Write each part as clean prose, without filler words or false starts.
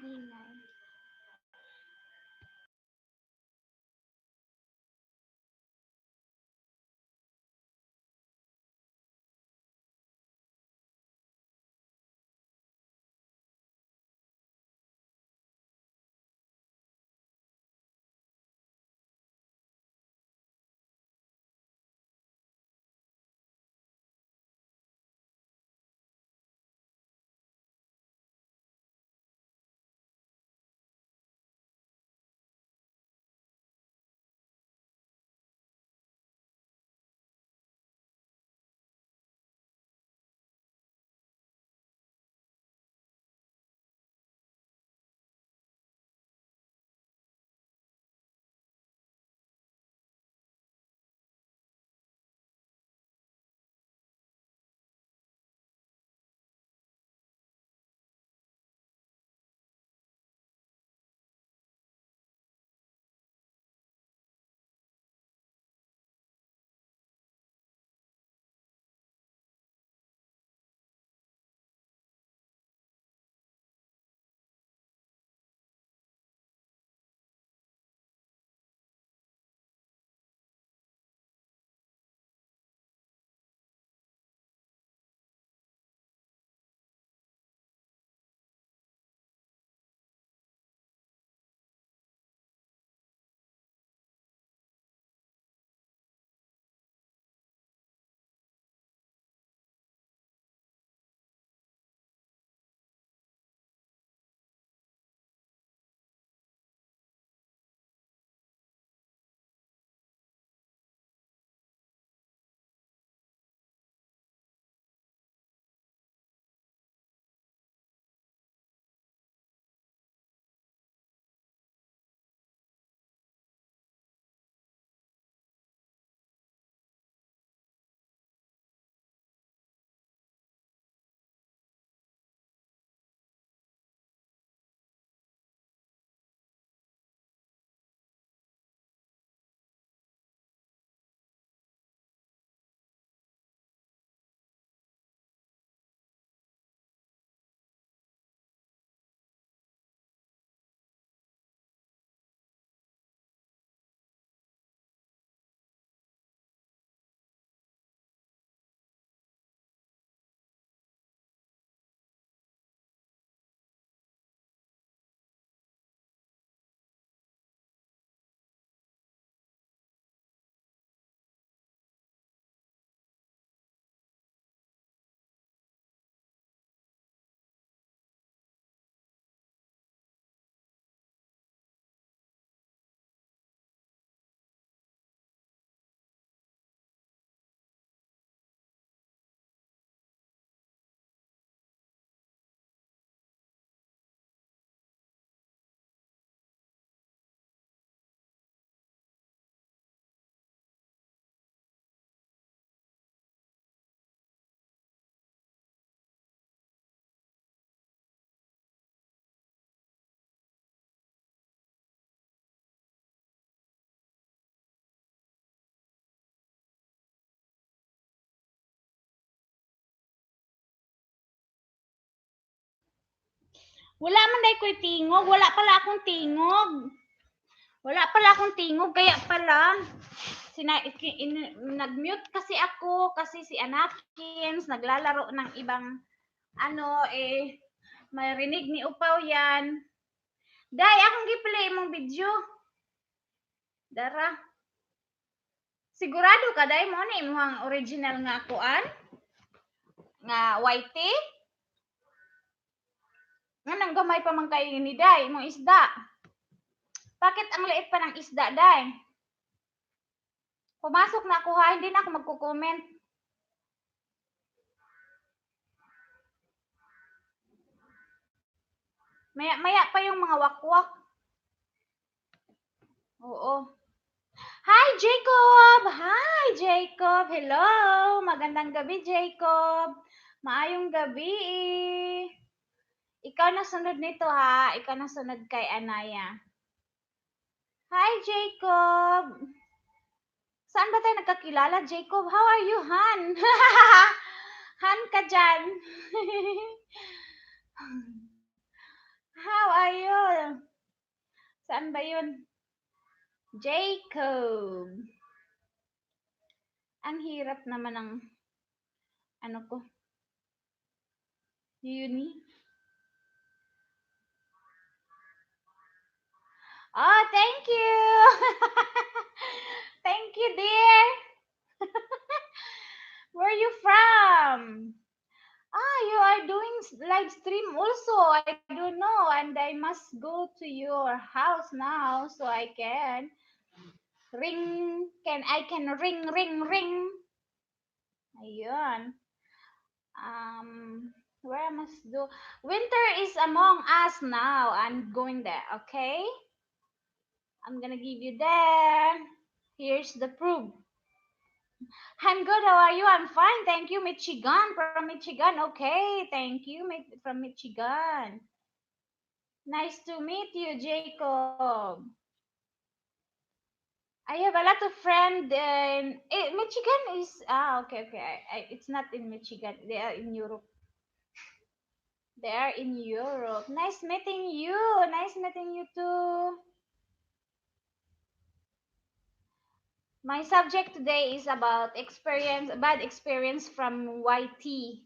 Ingay. Wala man day ko'y tingog. Wala pala akong tingog. Wala pala akong tingog. Kaya pala, nag-mute kasi ako kasi si Anakins naglalaro ng ibang marinig ni Upaw yan. Day, akong giplay mong video. Dara. Sigurado ka, day mo na imuhang original nga kuan? Nga whitey? Nga nang gamay pa man kayo ni day, mong isda. Bakit ang liit pa ng isda, day? Pumasok na ako ha, hindi na ako magko-comment. Maya pa yung mga wakwak. Oo. Hi, Jacob! Hi, Jacob! Hello! Magandang gabi, Jacob! Maayong gabi! Ikaw na sunod nito, ha? Ikaw na sunod kay Anaya. Hi, Jacob! Saan ba tayo nagkakilala, Jacob? How are you, Han? Han ka dyan. How are you? Saan ba yun? Jacob. Ang hirap naman ng ano ko, uni. Oh, thank you. Thank you, dear. Where are you from? Ah, you are doing live stream also. I don't know, and I must go to your house now so I can ring. I can ring. Ayun. Where I must do. Winter is among us now. I'm going there. Okay. I'm gonna give you there. Here's the proof. I'm good. How are you? I'm fine. Thank you, Michigan. From Michigan. Okay. Thank you, from Michigan. Nice to meet you, Jacob. I have a lot of friends in Michigan is okay. It's not in Michigan. They are in Europe. They are in Europe. Nice meeting you. Nice meeting you too. My subject today is about bad experience from YT.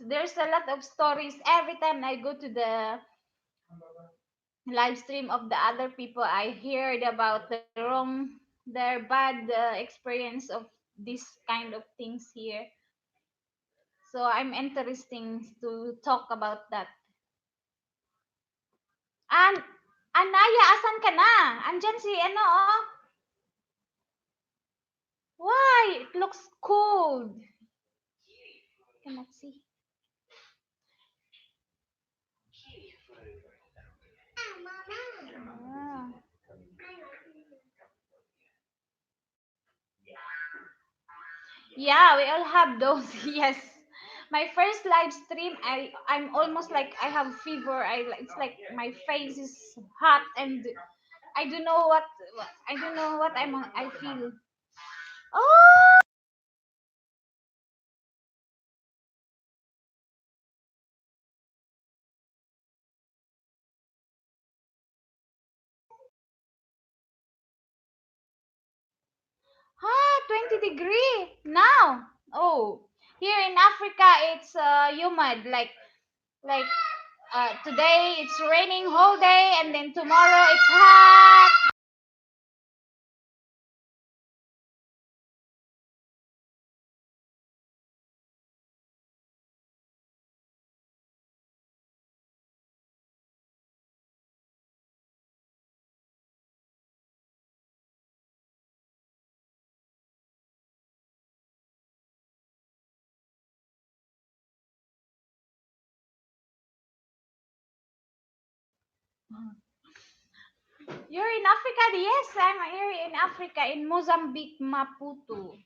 There's a lot of stories every time I go to the live stream of the other people. I heard about their bad experience of this kind of things here. So I'm interesting to talk about that. And Anaya, asan ka na? Andyan si ano oh. Why? It looks cold. Cannot see. Ah. Yeah, we all have those. Yes. My first live stream, I'm almost like I have fever. It's like my face is hot and I don't know what I feel. Oh, 20 degree now. Oh, here in Africa it's humid. Like today it's raining whole day and then tomorrow it's hot. You're in Africa? Yes, I'm here in Africa, in Mozambique, Maputo.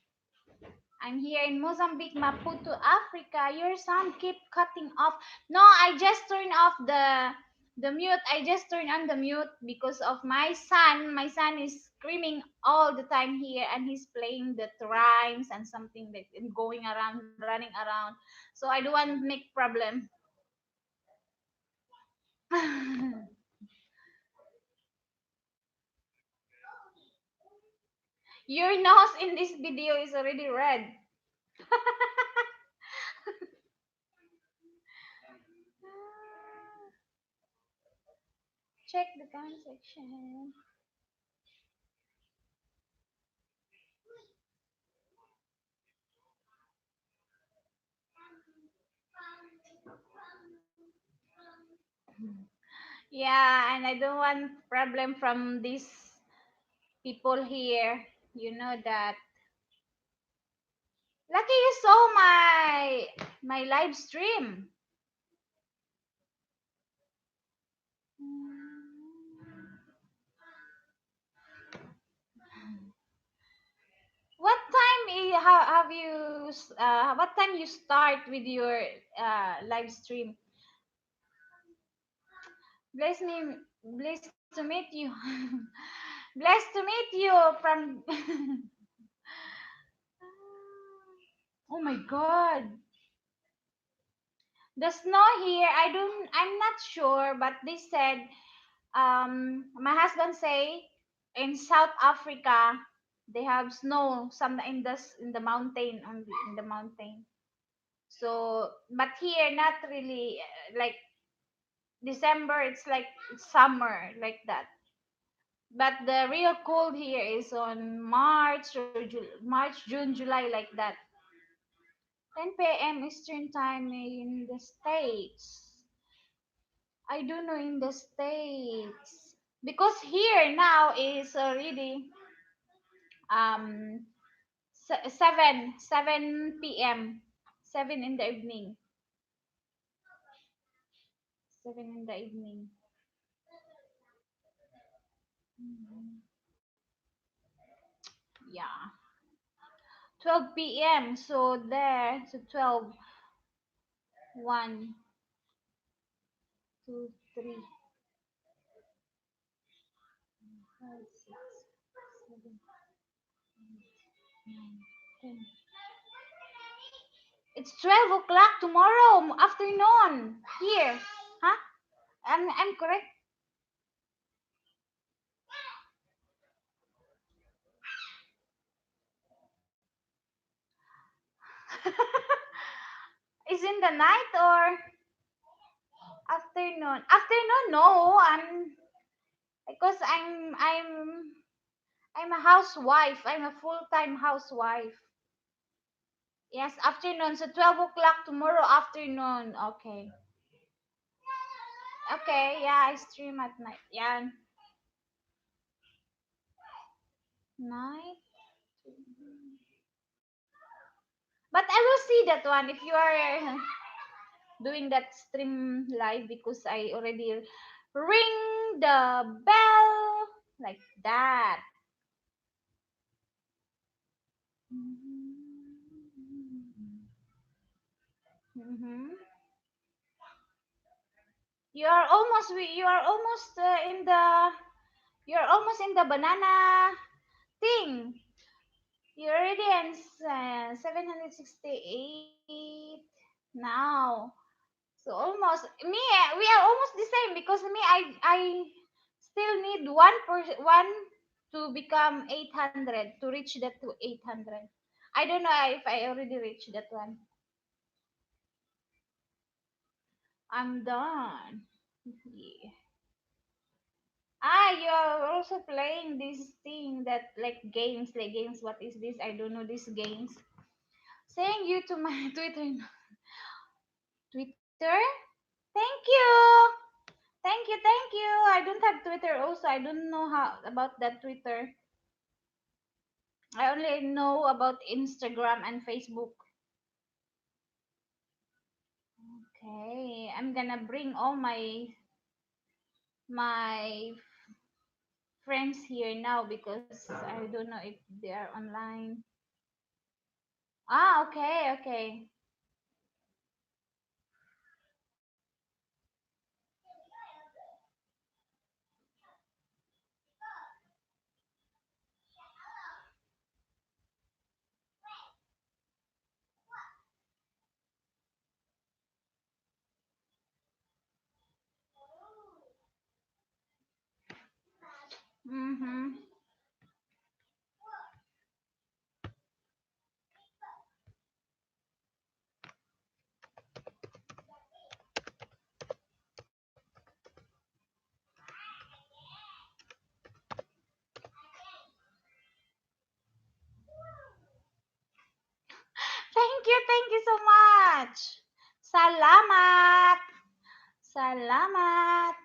I'm here in Mozambique, Maputo, Africa. Your sound keep cutting off. No, I just turned off the mute. I just turned on the mute because of my son. My son is screaming all the time here, and he's playing the rhymes and something like and going around, running around. So I don't want to make problem. Your nose in this video is already red. Check the comment section. Yeah, and I don't want problem from these people here. You know that. Lucky you saw my live stream. What time have you what time you start with your live stream? Bless me, blessed to meet you. Blessed to meet you from Oh my god. The snow here, I'm not sure, but they said, my husband say in South Africa they have snow some in the mountain, only in the mountain. So, but here not really, like December, it's like it's summer like that. But the real cold here is on March or March, June, July, like that. 10 p.m. Eastern time in the States. I don't know in the States. Because here now is already 7 p.m. 7 in the evening. 7 in the evening. Mhm. Yeah. 12 p.m. So there, so 12, 1, 2, 3, 5, 6, 7, 8, 9, 10. It's 12 o'clock tomorrow afternoon here. Huh? I'm correct. Is in the night or afternoon? Afternoon, no. Because I'm a housewife. I'm a full-time housewife. Yes, afternoon. So 12 o'clock tomorrow afternoon. Okay. Okay, yeah, I stream at night. Yeah, night. But I will see that one if you are doing that stream live because I already ring the bell like that. Mm-hmm. You are almost you're almost in the banana thing. You're already in 768 now. So almost me, we are almost the same because me, I still need one to become 800 to reach that to 800. I don't know if I already reached that one. I'm done. Yeah. Ah, you are also playing this thing that like games. What is this? I don't know these games. Saying you to my Twitter. Twitter? Thank you. Thank you, thank you. I don't have Twitter also. I don't know how about that Twitter. I only know about Instagram and Facebook. Okay, I'm gonna bring all my friends here now because I don't know if they are online. Ah, okay, okay. Mm-hmm. Thank you so much. Salamat. Salamat.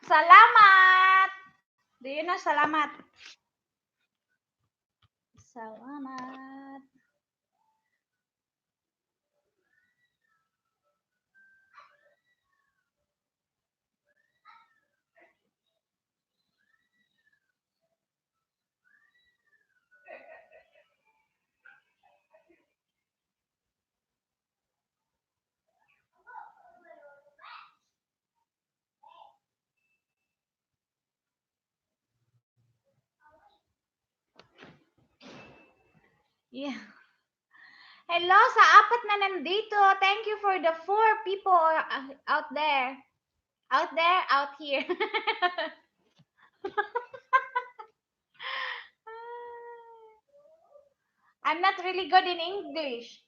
Salamat. Do you know salamat? Salamat. Yeah. Hello sa apat na nandito. Thank you for the 4 people out there. Out there, out here. I'm not really good in English.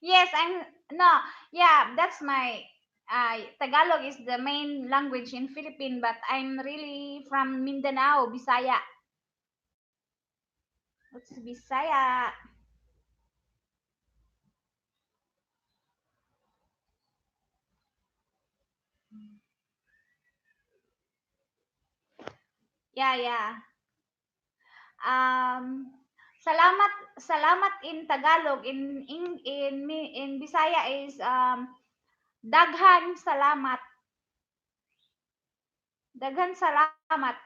Yes, I'm no. Yeah, that's my Tagalog is the main language in Philippines, but I'm really from Mindanao, Bisaya. What's Bisaya? Yeah, yeah. Um, salamat, salamat in Tagalog. In Bisaya is daghan salamat. Daghan salamat.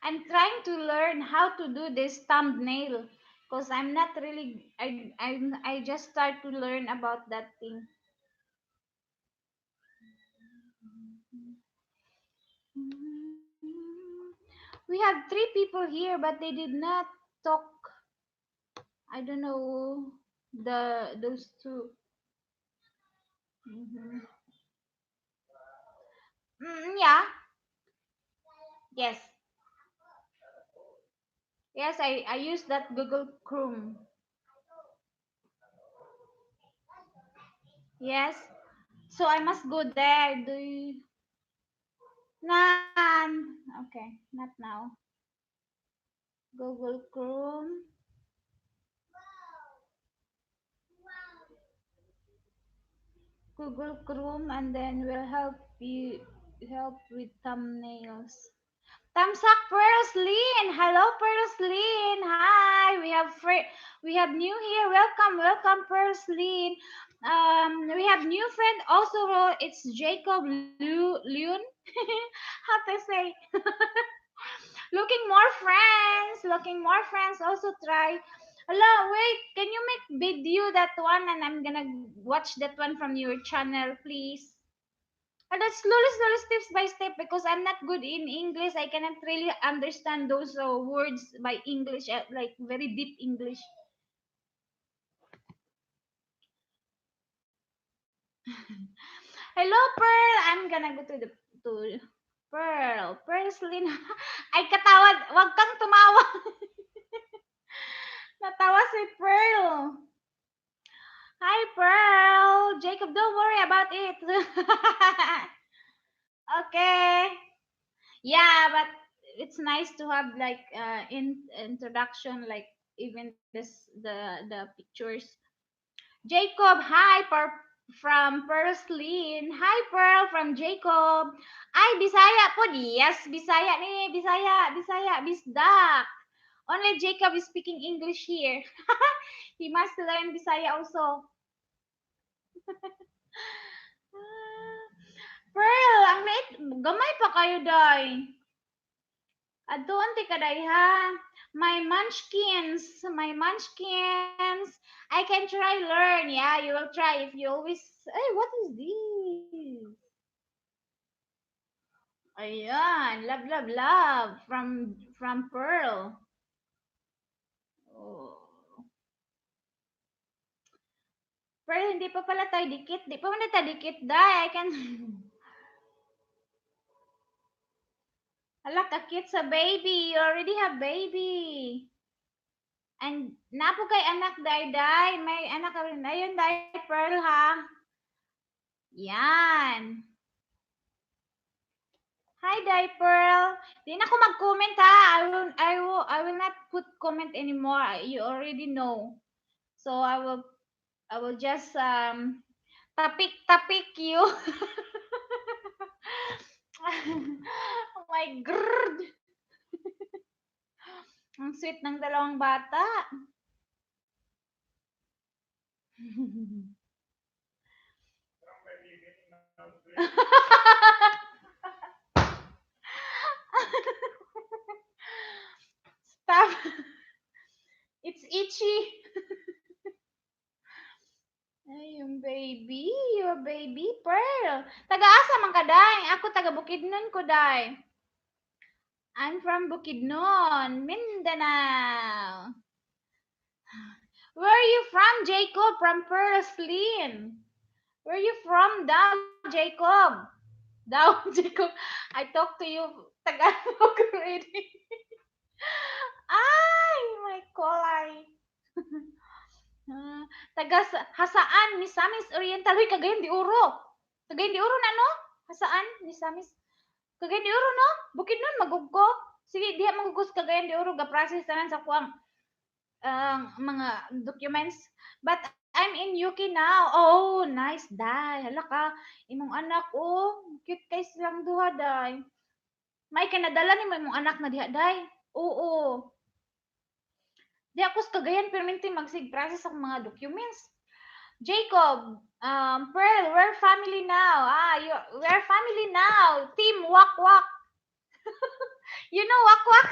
I'm trying to learn how to do this thumbnail because I'm not really I just start to learn about that thing. We have 3 people here but they did not talk. I don't know the those two. Mhm. Yeah. Yes. Yes, I use that Google Chrome. Yes. So I must go there. Do you... None. Okay, not now. Google Chrome. Google Chrome and then we'll help with thumbnails. Thumbs up, Pearlslyn. Hello, Pearlslyn. Hi. We have new here. Welcome, welcome, Pearlslyn. We have new friend also. It's Jacob Leon. How to say? Looking more friends. Looking more friends. Also try. Hello, wait. Can you make video that one and I'm gonna watch that one from your channel, please? And that's slowly, slowly, steps by step because I'm not good in English. I cannot really understand those words by English, like very deep English. Hello, Pearl. I'm gonna go to the to Pearl. Pearl Celine. Ay, katawad. Wag kang tumawa. Natawa si Pearl. Hi, Pearl. Jacob, don't worry about it. Okay. Yeah, but it's nice to have like in introduction, like even the pictures. Jacob, hi from Pearlslyn. Hi Pearl from Jacob. Ay, Bisaya po. Yes, Bisaya ni Bisaya, Bisaya, Bisdak. Only Jacob is speaking English here. He must learn Bisaya also. Pearl, ang late, gamay pa kayo, day. Adon ti kadayhan. My munchkins. I can try learn. Yeah, you will try if you always. Hey, what is this? Ayan, love, love, love from Pearl. Oh. Pearl, hindi pa pala tayo dikit. Di pa man tayo dikit, dai. I can. Hala, kakit sa baby. You already have baby. And napo kay anak, dai, dai. May anak ka rin. Ayun, dai, Pearl, ha? Yan. Hi, Diaper. Di na ako mag-comment ha. I will not put comment anymore. You already know. So I will just tapik you. Oh my god. Ang sweet ng dalawang bata. itchy. Ay, yung baby. Your baby, Pearl. Taga-asa man ka, day? Ako taga Bukidnon ko, day. I'm from Bukidnon, Mindanao. Where are you from, Jacob? From Pearlslyn. Where are you from, Dow, Jacob? Dow, Jacob. I talked to you Tagalog already. Ay, my kolay. Hasaan, Misamis Oriental. Uy, Cagayan de Oro. Cagayan de Oro na, no? Hasaan, Misamis. Cagayan de Oro, no? Bukid nun, magugko. Sige, diha magugos Cagayan de Oro. Ga-process tanan sa kuwang mga documents. But I'm in UK now. Oh, nice, day. Hala ka, imong anak, oh. Cute kay silang duha, day. May kanadala ni mo imong anak na diha, day. Oo. Di ako sa Cagayan, pero minti mag-process ang mga documents. Jacob, Pearl, we're family now. We're family now. Team Wak Wak. You know Wak Wak?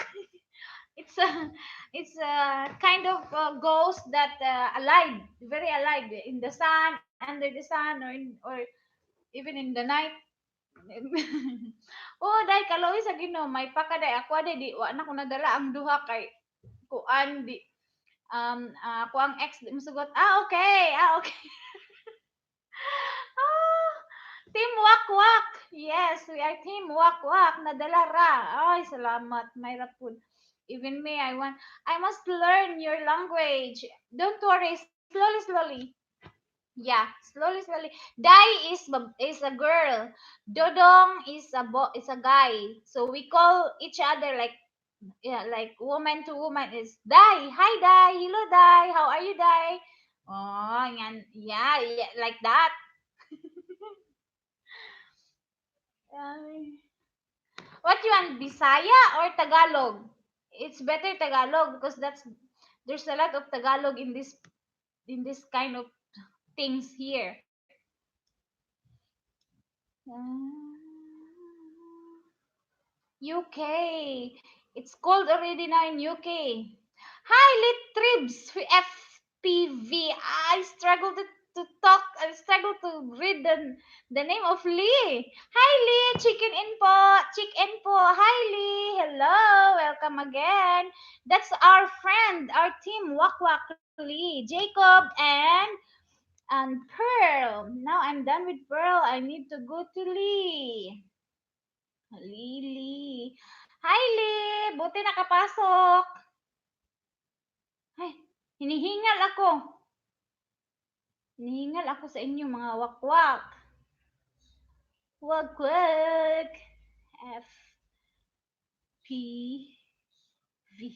It's a kind of ghost that alive, very alive in the sun, under the sun, or even in the night. Oh, dai kaloy sa Ginoo, may pakaday ako di wa na ko nadala ang duha kay kuan di ako ang ex di masugot. Okay. Okay. Ah, Team Wak Wak. Yes, we are Team Wak Wak. Nadala ra. Ay, salamat. May rapun. Even me, I must learn your language. Don't worry. Slowly. Yeah, slowly. Dai is a girl. Dodong is a guy. So we call each other like, yeah, like woman to woman is Dai. Hi Dai. Hello Dai. How are you Dai? Oh, yan. Yeah, like that. Ay. What you want, Bisaya or Tagalog? It's better Tagalog because there's a lot of Tagalog in this kind of things here. UK. It's cold already now in UK. Hi, Lit Tribs, FPV. I struggle to talk. I struggle to read the name of Lee. Hi, Lee. Chicken info. Hi, Lee. Hello. Welcome again. That's our friend, our team, Wak Wak Lee, Jacob, and Pearl. Now I'm done with Pearl. I need to go to Lee. Lily. Hi, Lee! Buti nakapasok. Ay, hinihingal ako. Hinihingal ako sa inyo, mga wakwak. Wakwak. F. P. V.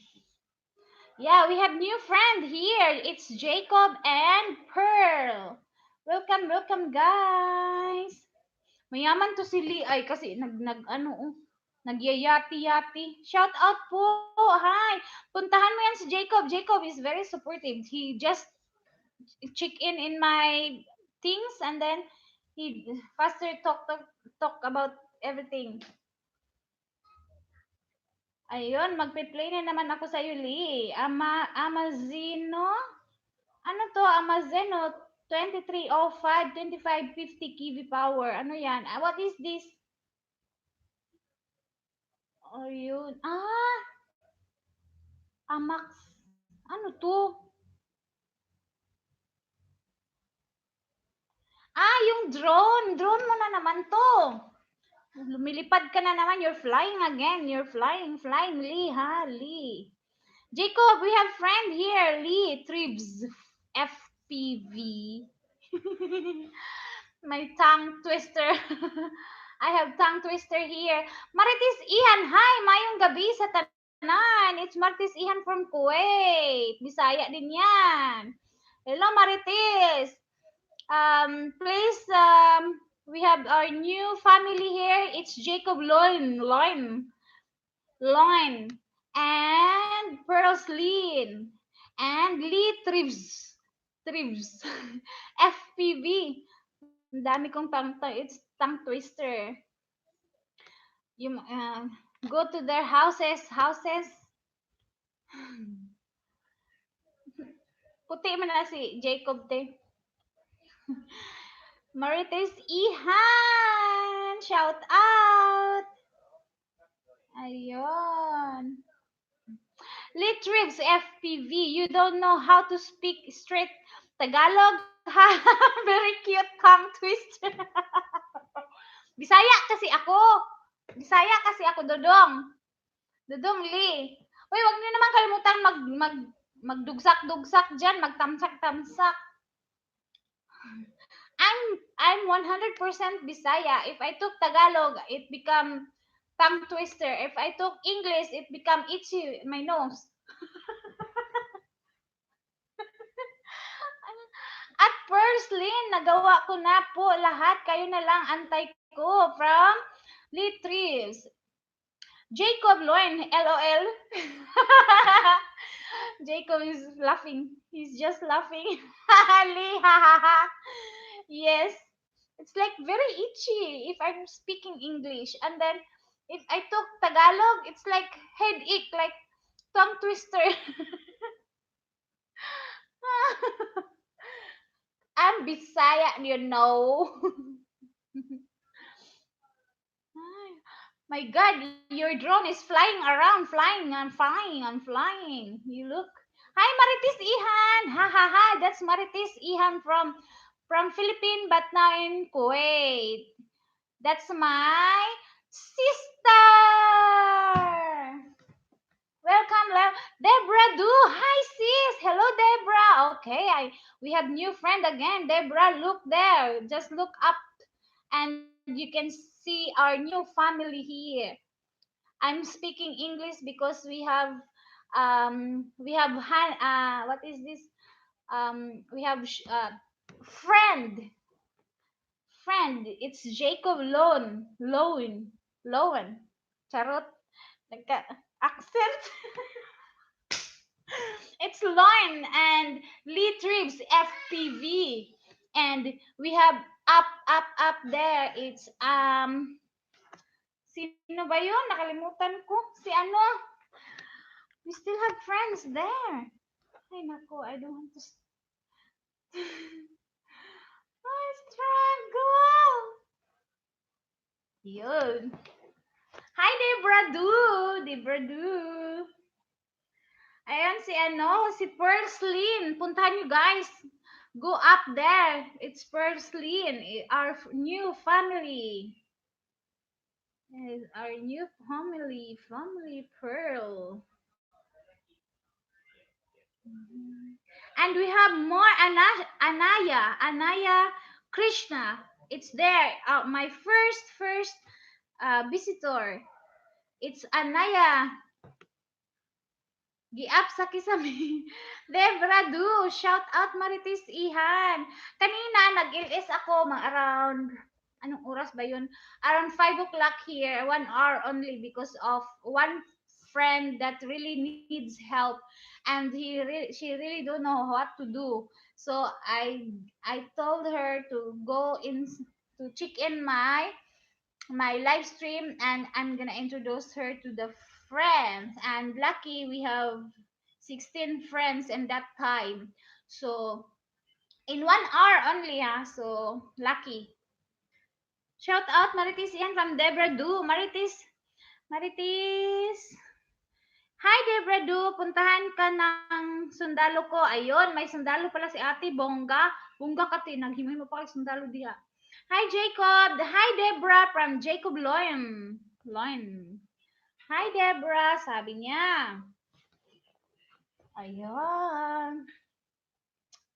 Yeah, we have new friend here. It's Jacob and Pearl. Welcome, guys. Mayaman to si Lee ay kasi nagyayati-yati. Shout out po. Hi. Puntahan mo yan si Jacob. Jacob is very supportive. He just check in my things and then he faster talk about everything. Ayun, magpe-play na naman ako sa iyo, Lee. Amazino? Ano to? Amazeno 2305 2550 kV power. Ano yan? What is this? Oh, yun. Amax. Ano to? Yung drone. Drone mo na naman to. Lumilipad ka na naman. You're flying again. You're flying, Lee, ha? Lee. Jacob, we have friend here. Lee Tribs. FPV. My tongue twister. I have tongue twister here. Marites Ian, hi, mayong gabi sa tanan. It's Marites Ian from Kuwait. Bisaya din yan. Hello, Marites. Please, we have our new family here. It's Jacob Loin, and Pearlslyn, and Lee Tribs. FPV. Ang dami kong it's tongue twister. You go to their houses. Puti man na si Jacob te. Marites Ihan! Shout out! Ayun. Litrix FPV, you don't know how to speak straight Tagalog, ha? Very cute tongue twister. Bisaya kasi ako. Bisaya kasi ako, Dodong. Dodong Lee. Uy, wag niyo naman kalimutan magdugsak-dugsak diyan, magtamsak-tamsak. I'm 100% Bisaya. If I took Tagalog, it become tongue twister. If I took English, it become itchy my nose. At first, Lynn, nagawa ko na po lahat. Kayo na lang antay ko from Litrives. Jacob Loin, LOL. Jacob is laughing. He's just laughing. Yes. It's like very itchy if I'm speaking English. And then if I took Tagalog, it's like headache, like tongue twister. I'm Bisaya, you know. My God, your drone is flying around, flying, I'm flying, I'm flying. You look. Hi, Maritis Ihan. Ha ha ha. That's Maritis Ihan from Philippines, but now in Kuwait. That's my sister. Welcome, Deborah Do. Hi, sis. Hello, Deborah. Okay, we have new friend again. Deborah, look there. Just look up, and you can see our new family here. I'm speaking English because we have what is this? We have friend It's Jacob Loan. Charot. Nagka accent. It's Loin and Lee Tribs FPV. And we have up there. It's sino ba yun? Nakalimutan ko. Si ano? We still have friends there. Ay nako, I don't want to I struggle. Yun. Hi, Debra Do. Ayan si ano, si Perslin. Puntahan nyo guys. Go up there. It's Perslin, our new family. Our new family Pearl. And we have more Anaya Krishna. It's there. My first visitor. It's Anaya. Giap sa kisami. Debra Do. Shout out Maritis Ihan. Kanina nag-LS ako around anong oras ba yun? Around 5 o'clock here. 1 hour only because of one friend that really needs help and she really don't know what to do. So I told her to go in to check in my live stream and I'm gonna introduce her to the friends. And lucky we have 16 friends in that time. So in 1 hour only, so lucky. Shout out Maritis Ian from Debra Do. Maritis. Hi Debra Do, puntahan ka ng sundalo ko. Ayun, may sundalo pala si Ate Bongga. Bongga ka naghimay mo pa kay sundalo diha. Hi Jacob. Hi Debra from Jacob Loin. Hi Debra, sabi niya. Ayun.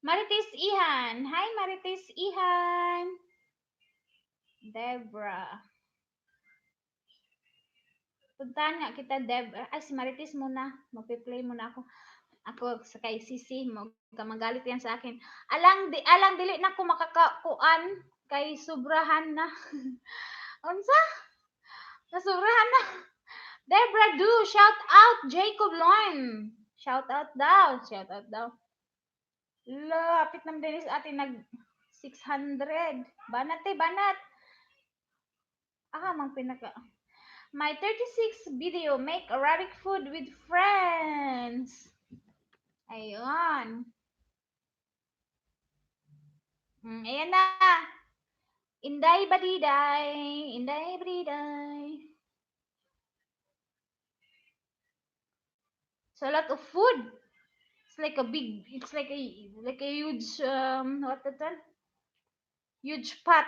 Maritis Ihan. Hi Maritis Ihan. Debra. Puntahan nga kita Debra. Ay si Maritis muna. Magpi-play muna ako. Ako sa kay Sisi, magalit yan sa akin. Alang dili na ko makakakuan kay sobrahan na. Unsa? Nasubrahan na. Debra Do, shout out Jacob Loin. Shout out daw. Lapit naman din sa atin nag 600. Banat. Mang pinaka. My 36 video, make Arabic food with friends. Ayun. Ayan na. Inday badiday. Inday badiday. So a lot of food. It's like a huge, what the term? Huge pot.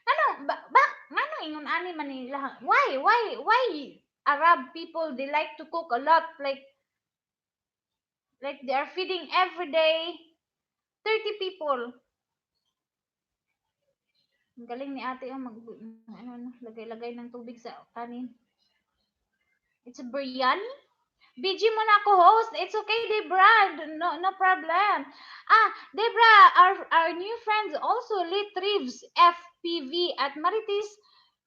Ano, ano ingon ani man nila? Why Arab people, they like to cook a lot, like they are feeding every day 30 people. Ang galing ni ate yung ano, lagay-lagay ng tubig sa kanin. It's a biryani? BG mo na ako host. It's okay, Debra. No problem. Debra, our new friends also retrieves FPV at Maritis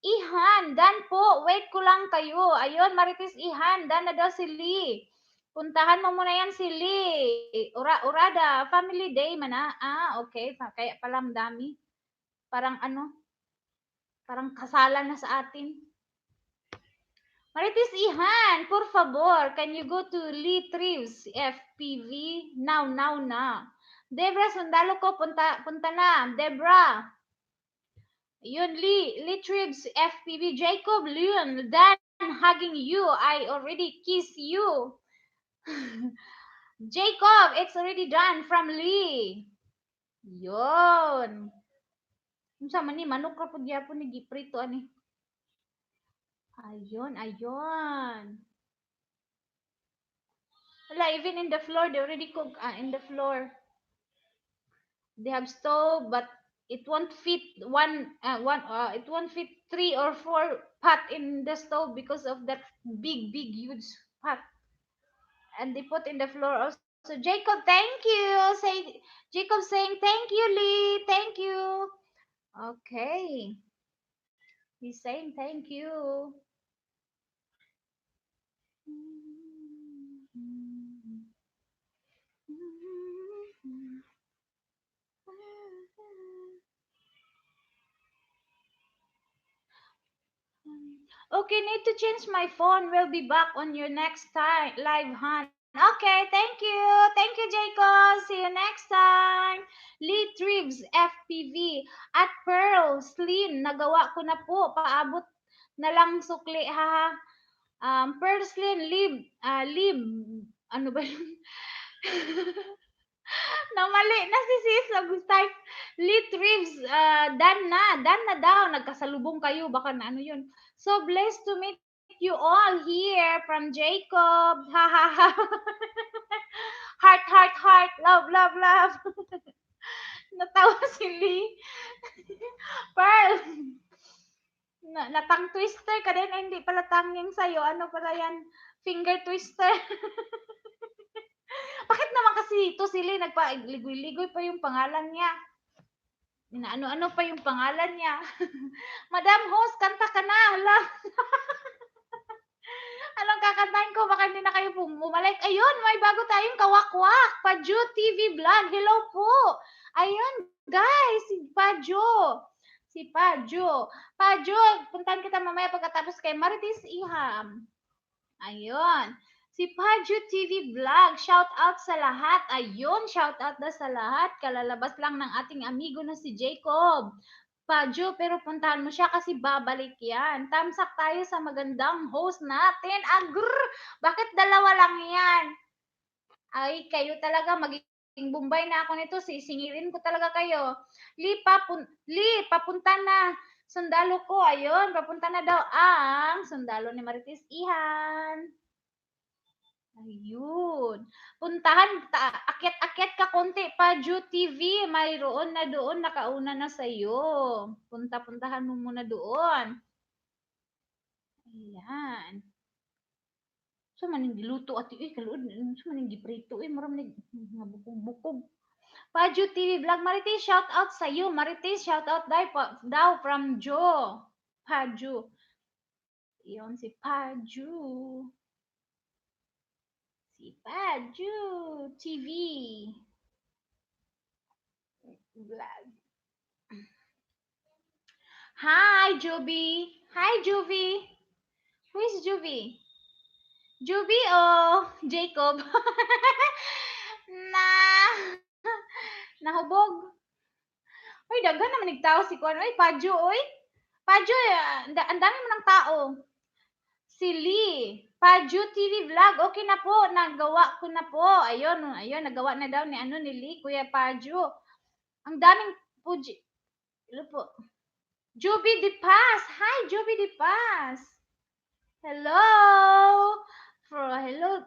Ihan. Dan po, wait ko lang kayo. Ayun, Maritis Ihan. Dan na daw si Lee. Puntahan mo muna yan si Lee. Urada, family day man na. Okay. Kaya palang dami. Parang ano, parang kasalan na sa atin. Maritis Ihan, por favor, can you go to Lee Treves FPV? Now. Debra, sundalo ko, punta na. Debra. Yun, Lee Treves FPV. Jacob, Leon, Dan, hugging you. I already kiss you. Jacob, it's already done from Lee. Yun. Sa man ni manok ra pud gyapon ni giprito ani. Ayun. Wala, even in the floor, they already cook in the floor. They have stove, but it won't fit it won't fit 3 or 4 pot in the stove because of that big, huge pot. And they put in the floor also. Jacob, thank you. Jacob saying thank you, Lee. Thank you. Okay. He's saying thank you. Okay, need to change my phone. We'll be back on your next time live hunt. Okay, thank you. Thank you, Jacob. See you next time. Lee Tribs, FPV. At Pearl, Slim, nagawa ko na po. Paabot na lang sukli, ha. Pearl, Slim, Lib, ano ba yun? Namali na si sis. Nag-type. Lee Tribs, dan na daw. Nagkasalubong kayo. Baka na ano yun. So blessed to meet you all here from Jacob. Ha ha ha. Heart. Love. Natawa si Lee. Pearl. Natang twister ka din. Hindi pala tanging sa'yo. Ano pala yan? Finger twister. Bakit naman kasi ito si Lee? Nagpa-ligoy-ligoy pa yung pangalan niya. Ano pa yung pangalan niya. Madam host, kanta ka na. Hala. Anong kakantahin ko? Baka hindi na kayo bumalik. Ayun, may bago tayong kawakwak. Padjo TV Vlog. Hello po. Ayun, guys. Si Padjo. Padjo, puntahan kita mamaya pagkatapos kay Maritis Iham. Ayun. Si Padjo TV Vlog. Shout out sa lahat. Ayun, shout out na sa lahat. Kalalabas lang ng ating amigo na si Jacob. Padjo, pero puntahan mo siya kasi babalik yan. Tamsak tayo sa magandang host natin. Bakit dalawa lang yan? Ay, kayo talaga, magiging Bombay na ako nito. Sisingilin ko talaga kayo. Lee, papunta na. Sundalo ko, ayun, papunta na daw ang sundalo ni Marites Ihan. Ayun. Akyat-akyat ka konti pa, Ju TV. Mayroon na doon, nakauna na sa'yo. Puntahan mo muna doon. Ayan. So, maning giluto at kaluod. So, maning giprito. Maram na bukog-bukog. Paju TV Vlog. Marites, shout out sa'yo. Marites, shout out daw from Jo. Paju. Iyon si Paju. Si Paju TV Vlog. Hi, Juby. Hi, Juvie. Who is Juvie? Juvie o Jacob? Nahubog. Uy, daghan naman nagtao si Kuan. Uy, Padyo, uy. Padyo, ang dami mo ng tao. Si Lee. Padyo TV vlog. Okay na po. Nagawa ko na po. Ayun, ayun. Nagawa na daw ni ni Lee, Kuya Padyo. Ang daming puji. Hello po. Juby De Paz. Hi, Juby De Paz. Hello. Hello.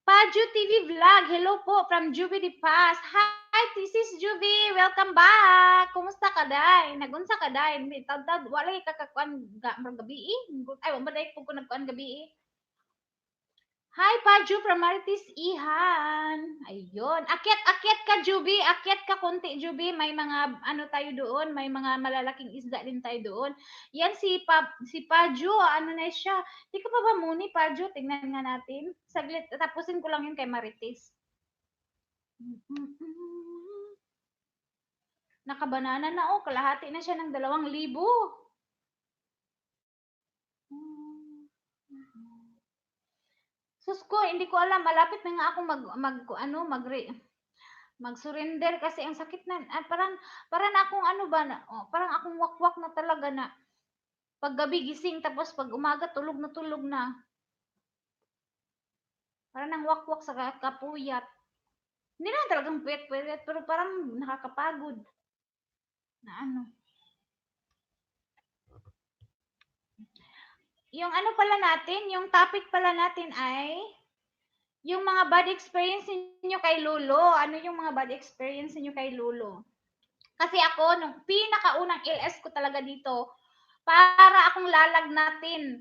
Padyo TV vlog. Hello po from Juby De Paz. Hi, this is Juby. Welcome back. Kumusta ka, day? Nagunsa ka, day? Tad wala ka kakuan gabi. Ay, wala day po ko nagkuan gabi. Hi, Padyo from Marites Ihan. Ayun. Akyat ka, Juby. Akyat ka konti, Juby. May mga ano tayo doon. May mga malalaking isda din tayo doon. Yan si Padyo. Ano na siya? Di ka pa ba muni, Padyo? Tingnan nga natin. Saglit. Tapusin ko lang yun kay Marites. Nakabanana na oh. Kalahati na siya ng 2,000. Sus ko, hindi ko alam. Malapit na nga ako mag-surrender kasi ang sakit na. Parang akong ano ba na, parang akong wakwak na talaga na paggabi gising tapos pag umaga tulog na. Parang nang wakwak sa kapuyat. Hindi na talagang puyat pero parang nakakapagod. Na ano. Yung ano pala natin, yung topic pala natin ay yung mga bad experience niyo kay Lolo. Ano yung mga bad experience niyo kay Lolo? Kasi ako, nung pinakaunang LS ko talaga dito, para akong lalagnatin.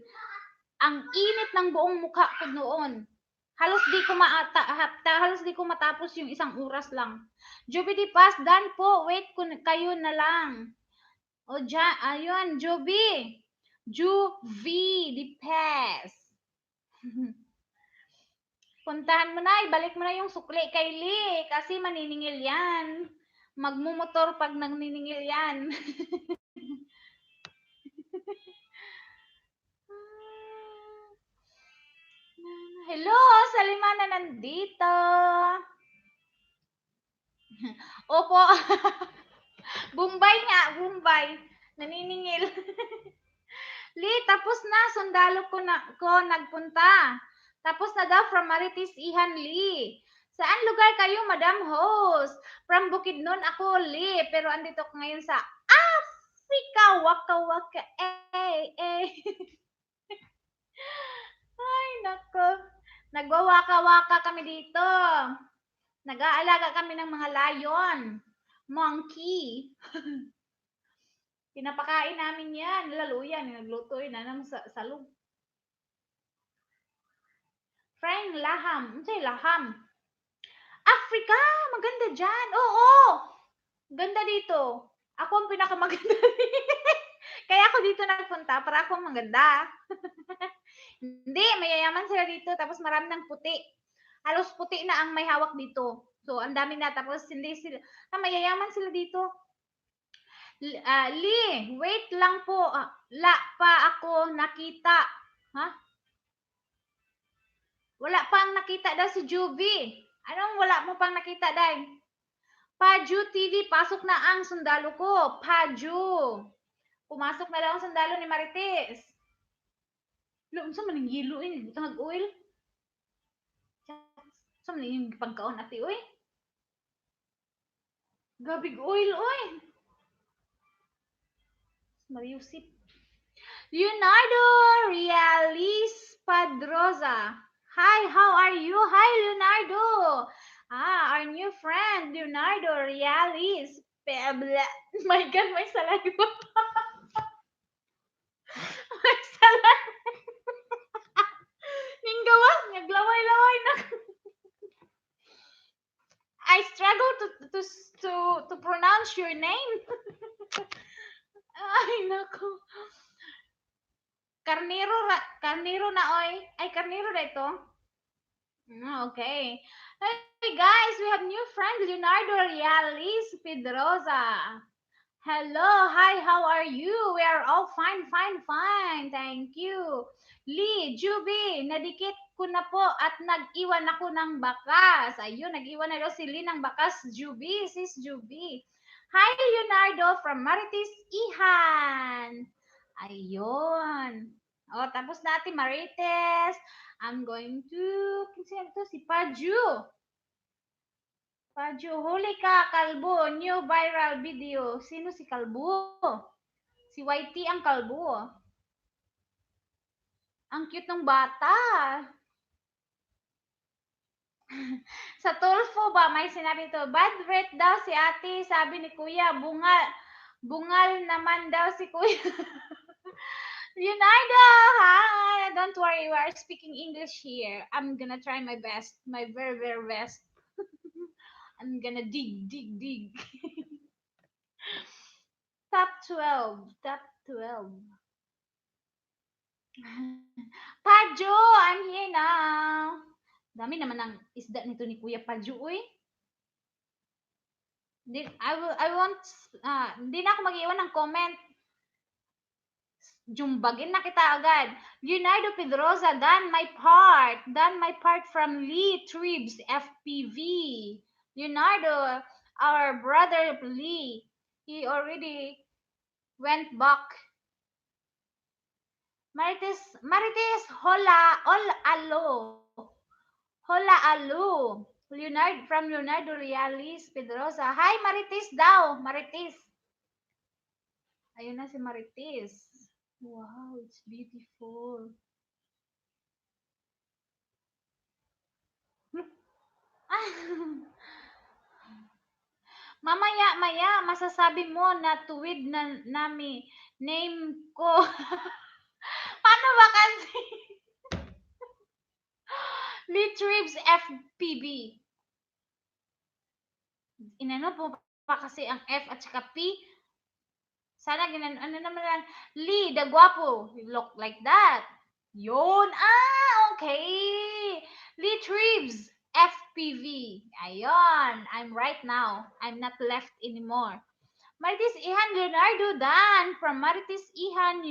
Ang init ng buong mukha ko noon. Halos di ko matapos yung 1 oras lang. Joby Di Paz, dan po, wait kayo na lang. O, ayun, Joby. Juvie Di Paz. Puntahan mo na, ibalik mo na yung sukli kay Lee kasi maniningil yan. Magmumotor pag nangniningil yan. Hello, Salimana nandito. Opo. Bombay nga, Bombay. Naniningil. Lee, tapos na. Sundalo ko nagpunta. Tapos na daw from Marites Ihan, Lee. Saan lugar kayo, Madam Host? From Bukidnon ako, Lee. Pero andito ko ngayon sa Africa. Waka waka. Ay, nako. Nagwawaka-waka kami dito. Nag-aalaga kami ng mga lion. Monkey. Pinapakain namin yan. Lalo yan. Nagluto yun ng salog. Frying laham. Ano sa'yo laham? Africa! Maganda dyan. Oo! Ganda dito. Ako ang pinakamaganda. Kaya ako dito nagpunta para ako maganda. Hindi, mayayaman sila dito. Tapos marami ng puti. Halos puti na ang may hawak dito. So, ang dami na. Tapos hindi sila, mayayaman sila dito. Lee, wait lang po. La pa ako nakita. Ha? Wala pang nakita daw si Juvie. Anong wala mo pang nakita, Day? Padyo TV, pasok na ang sundalo ko. Padyo. Pumasok na daw ang sundalo ni Marites. Lo, saan man yung hilo eh? Butang oil. Saan man yung pagkaon ati, oy? Gabig oil, oy. Mariusip. Leonardo Realis Padroza. Hi, how are you? Hi, Leonardo. Our new friend, Leonardo Realis. My God, may saliva. May saliva. Ninggawas, naglaway-laway na. I struggle to pronounce your name. Ay, nako. Karniro na, oy. Ay, karniro na ito. Okay. Hey, guys, we have new friend, Leonardo Realis Pedroza. Hello, hi, how are you? We are all fine. Thank you. Lee, Juby, nadikit ko na po at nag-iwan ako ng bakas. Ayun, nag-iwan na daw si Lynn ng bakas. Juby, sis Juby. Hi, Leonardo from Marites Ihan. Ayun. O, tapos natin Marites. I'm going to, sino to? Si Paju. Paju, huli ka, Kalbo. New viral video. Sino si Kalbo? Si YT ang Kalbo. Ang cute ng bata. Sa Tulfo ba, may sinabi to, bad breath daw si ate, sabi ni kuya, bungal naman daw si kuya. Leonardo, hi! Don't worry, we are speaking English here. I'm gonna try my best, my very, very best. I'm gonna dig. Top 12, top 12. Pajo, I'm here now. Dami naman ng isda nito ni Kuya Pajo, uy. Hindi na ako mag-iwan ng comment. Jumbagin na kita agad. Leonardo Pedrosa, done my part from Lee Tribes FPV. Leonardo, our brother Lee, he already went back. Marites, hola, alo. Leonardo, from Leonardo Realis Pedrosa. Hi, Marites daw. Marites. Ayun na si Marites. Wow, it's beautiful. Maya, masasabi mo na tuwid na name ko. Paano ba kasi? Litribs FPB. Inano po pa kasi ang F at saka P? Sana ano naman yan? Lee, the guapo. You look like that. Yun. Okay. Lee Tribes, FPV. Ayon. I'm right now. I'm not left anymore. Marites Ihan, Leonardo Dan. From Marites Ihan,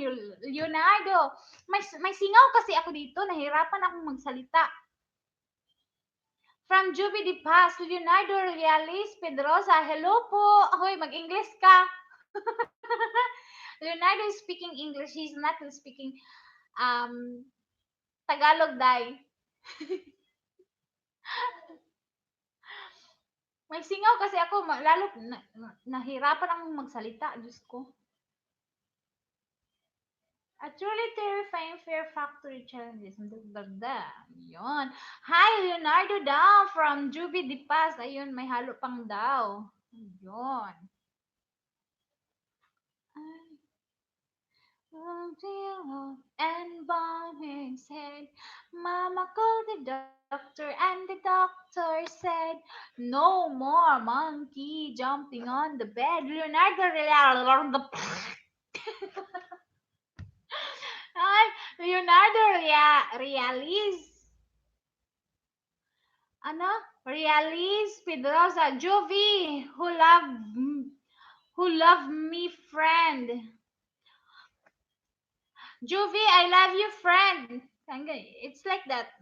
Leonardo. May singaw kasi ako dito. Nahirapan akong magsalita. From Juby Di Paz, Leonardo Realis Pedrosa. Hello po. Hoy, mag-English ka. Leonardo is speaking English. He's not speaking Tagalog, dai. May singaw kasi ako, lalo nahirapan akong magsalita, Diyos ko. A truly terrifying fear factory challenges. Ayun. Hi, Leonardo daw from Juby Di Paz. Ayun, may halo pang daw. Ayun. And bowed his head. Mama called the doctor, and the doctor said, no more monkey jumping on the bed. Leonardo Realis. Realis Pedrosa. Jovi, who love me, friend. Juvie, I love you, friend. It's like that.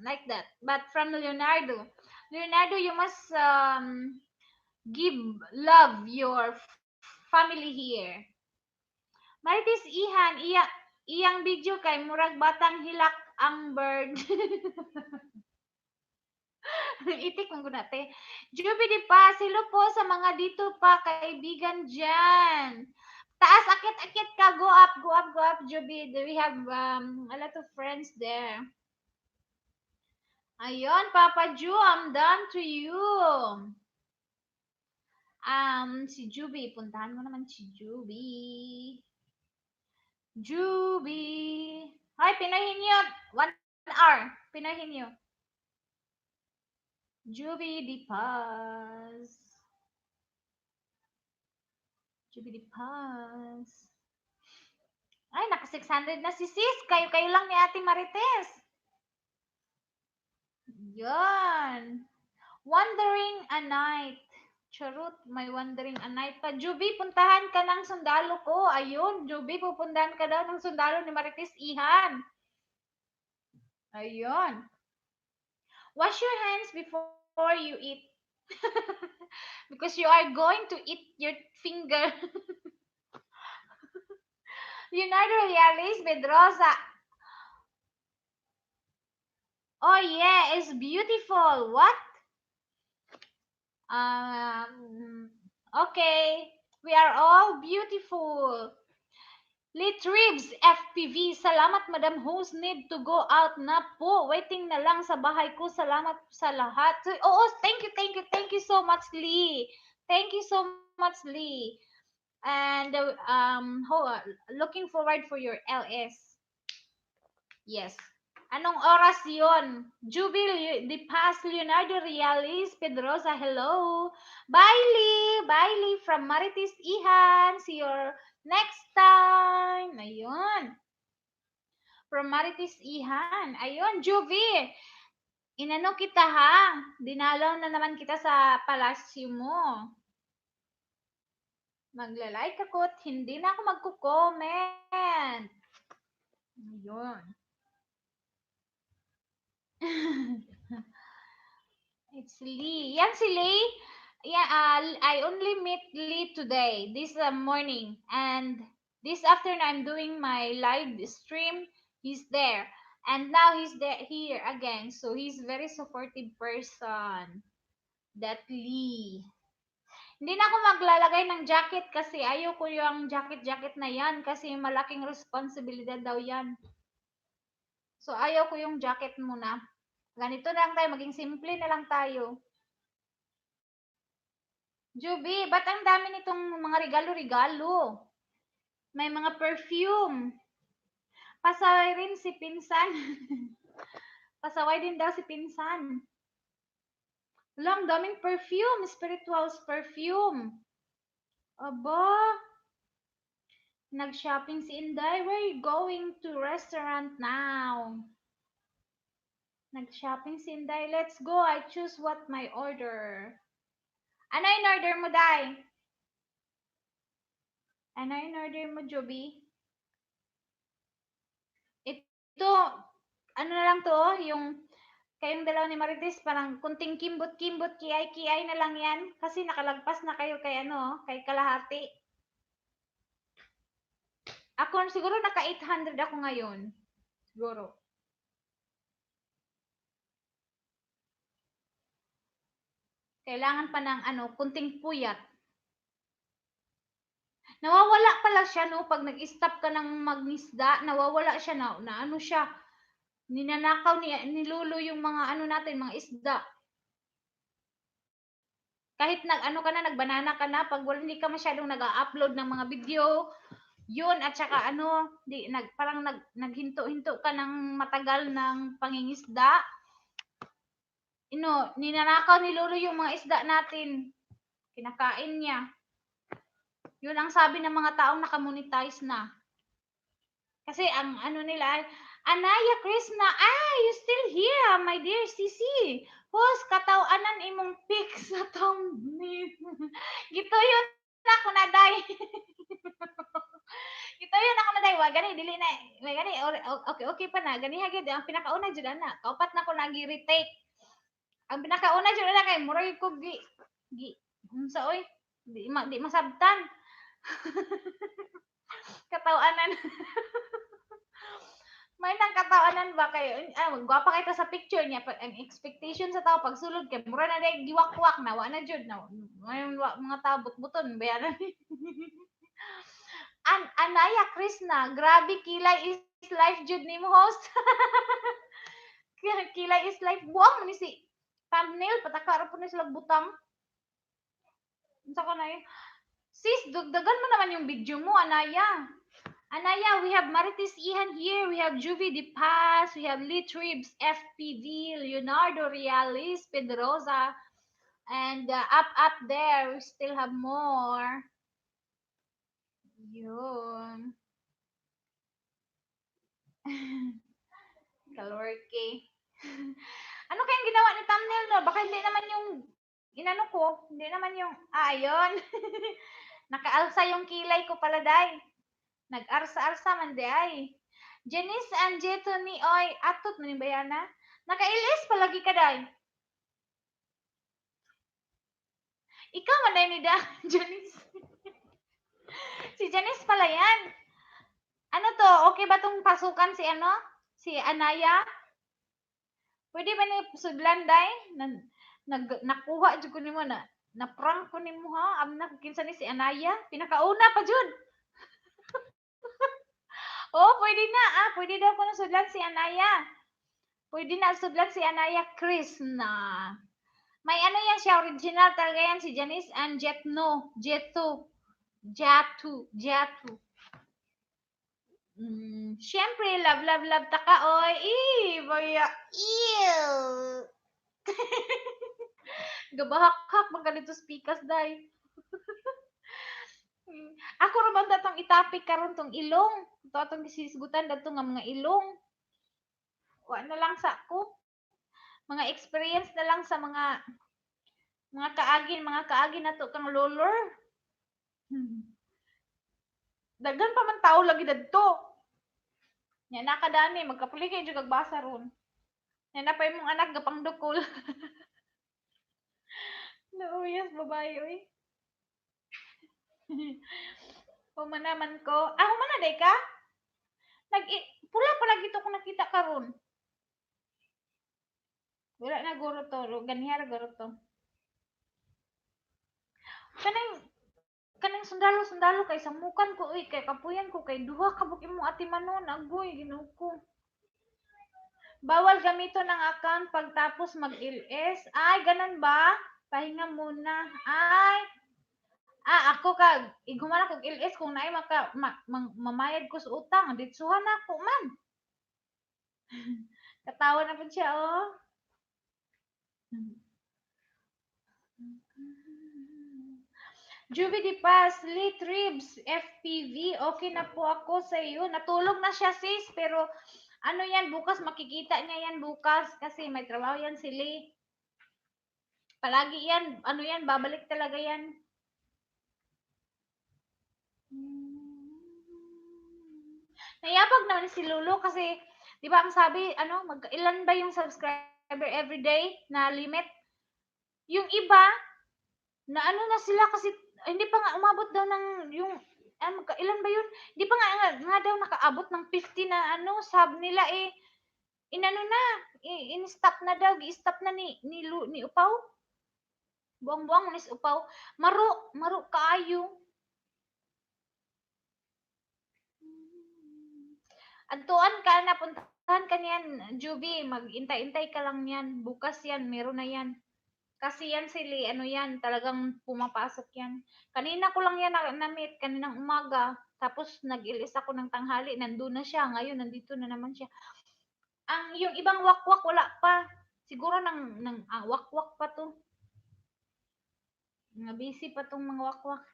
But from Leonardo. Leonardo, you must give love your family here. Marites Ihan, iyang video kay murag batang hilak ang bird. Itik mong gunate. Juvie di pa, silo po sa mga dito pa kaibigan dyan. Taas, akit ka. Go up, Juby. We have a lot of friends there. Ayun, Papa Ju, I'm done to you. Si Juby. Puntahan mo naman si Juby. Juby. Ay, pinahin nyo. 1 hour. Pinahin nyo. Juby Di Paz. Juby Di Paz. Ay, naka 600 na si sis. Kayo lang ni Ate Marites. Yan. Wandering a night. Charot, may wandering a night pa. Juby, puntahan ka ng sundalo ko. Ayun, Juby, pupuntahan ka daw ng sundalo ni Marites Ihan. Ayun. Wash your hands before you eat. Because you are going to eat your finger. Leonardo Reales Pedrosa. Oh yeah, it's beautiful. What? Okay. We are all beautiful. Lit Ribs, FPV. Salamat, Madam Host. Need to go out na po. Waiting na lang sa bahay ko. Salamat sa lahat. Oo, thank you, thank you, thank you so much, Lee. Thank you so much, Lee. And looking forward for your LS. Yes. Anong oras yon? Jubil De Paz, Leonardo Reales, Pedrosa, hello. Bailey from Marites Ihan. See you next time. Ayun. From Marites Ihan. Ayun, Juvi. Inano kita ha. Dinalaw na naman kita sa palasyo mo. Magla-like ako at hindi na ako magko-comment. Ayun. It's Lee. Yan si Lee. Yeah, I only met Lee today, this morning. And this afternoon, I'm doing my live stream. He's there. And now he's there here again. So he's very supportive person. That Lee. Hindi na ako maglalagay ng jacket kasi ayaw ko yung jacket na yan kasi malaking responsibilidad daw yan. So ayaw ko yung jacket muna. Ganito na lang tayo, maging simple na lang tayo. Juby, ba't ang dami nitong mga regalo-regalo? May mga perfume. Pasaway rin si Pinsan. Pasaway din daw si Pinsan. Wala, ang daming perfume. Spirituals perfume. Aba. Nag-shopping si Inday. Where are you going to restaurant now? Nag-shopping si Inday. Let's go. I choose what my order. Ano yung order mo, Day? Ano yung order mo, Joby? Ito, ano na lang to, yung kayong dalawa ni Marites, parang kunting kimbot-kimbot, kiay-kiay na lang yan. Kasi nakalagpas na kayo kay kay kalahati. Ako, siguro naka 800 ako ngayon. Siguro. Kailangan pa ng kunting puyat. Nawawala pala siya, no? Pag nag-stop ka ng magngisda, nawawala siya na ano siya. Ninanakaw ni Lulu yung mga natin, mga isda. Kahit ka na, nagbanana ka na, pag hindi ka masyadong nag-upload ng mga video, yun, at saka parang naghinto-hinto ka ng matagal ng pangingisda, ninanakaw ni Lulu yung mga isda natin. Kinakain niya. Yun ang sabi ng mga taong nakamonetize na. Kasi ang nila, Anaya Krishna, you still here, my dear Sisi. Host, katawanan imong pic sa thumbnail. Gito yun ako na, day. Gito yun ako na, day. Wa, gani, dili na. Gani, okay pa na. Gani, hagid. Ang pinakauna dyan na. Kaupat na ko nag-retake. Ang pinakauna dyan na kay murag ko sa oy. Di masabtan. Katawanan. May nang katawanan ba kayo? Gwapa kayo sa picture niya. Ang expectation sa tao, pag sulod kay mura na dahil giwak-wak na, wa na jud na. Ngayon, mga tao, but-buton, bayaran. Anaya Krishna, grabe, kilay is life jud ni mo, host. Kilay is life. Buang ni si thumbnail, patakara po na sila butang. Unsa ko na yun? Sis, dagdagan mo naman yung video mo, Anaya. Anaya, we have Marites Ihan here, we have Juvie De Paz, we have Lee Tribs, FPV, Leonardo Reales, Pedrosa, and up there, we still have more. Yun. Kalorke. Ano kayang ginawa ni thumbnail, no? Baka hindi naman yung hindi naman yung, ayun. Nakaalsa yung kilay ko pala, day. Nag-arsa-arsa man, day. Janice and Jetoni, oy, atot man yung bayana. Naka-LS palagi ka, day. Ikaw man, day, ni da, Janice. Si Janice pala yan. Ano to? Okay ba tong pasukan si ano? Si Anaya? Pwede ba ni sudlan, day? Nakuha jud ko nimo na prank ko nimo ha. Amna kinsa ni si Anaya? Pinakauna pa jud. Oh, pwede na ah. Pwede daw ko na sudlan si Anaya. Pwede na sudlan si Anaya Krishna. May ano yan siya, original talaga yan si Janice and Jetno. Jatu. Siyempre, love ta ka, oy. Baya. Ew. Gabahak-hak, mga ganito speakers, day. Ako raman datong itapik karon tong ilong. Ito atong gisisgutan dato nga mga ilong. Wa na lang sa ko. Mga experience na lang sa mga kaagin nato kang lolor. Daghan pa man tao lagi dadto. Nya nakadani magkapuli kay jud basa ron. Nya na pa imong anak gapang dukol. No, yes, babae oy. Pumanaman ko. Ako man na day ka? Pula pa lagi to ko nakita karon. Wala na guro to, ganihar guro to. Kanang sundalo kay samukan ko uy kay kapuyan ko kay duha ka buk imong ati manon agoy Ginoo ko. Bawal gamito ng account pagtapos mag-LS. Ay, ganun ba? Pahinga muna. Ay, ako kag igumana kog LS kung naay mamayad ko sa utang, ditsuhan ako man. Katawa na pud siya oh. Juvie Di Paz, Lit Ribs, FPV, okay na po ako sa iyo. Natulog na siya sis, pero ano yan, bukas makikita niya yan bukas kasi may trabaho yan si Lee. Palagi yan, ano yan, babalik talaga yan. Nayabag naman si Lulu kasi, di ba ang sabi, ilan ba yung subscriber everyday na limit? Yung iba, na ano na sila kasi, hindi pa nga umabot daw ng, yung, ilan ba yun? Hindi pa nga daw nakaabot ng 50 na sub nila eh. Inano na, in-stop na daw, gi-stop na ni Upaw. Buang-buang ni Upaw. Maro kaayo. Antuan ka na, puntahan ka niyan, Juby, mag-intay-intay ka lang yan. Bukas yan, meron na yan. Kasi yan sili, yan, talagang pumapasok yan. Kanina ko lang yan na-meet, kaninang umaga. Tapos nag-ilis ako ng tanghali, nandun na siya. Ngayon, nandito na naman siya. Yung ibang wakwak, wala pa. Siguro ng wakwak pa to. Mga busy pa tong mga wakwak.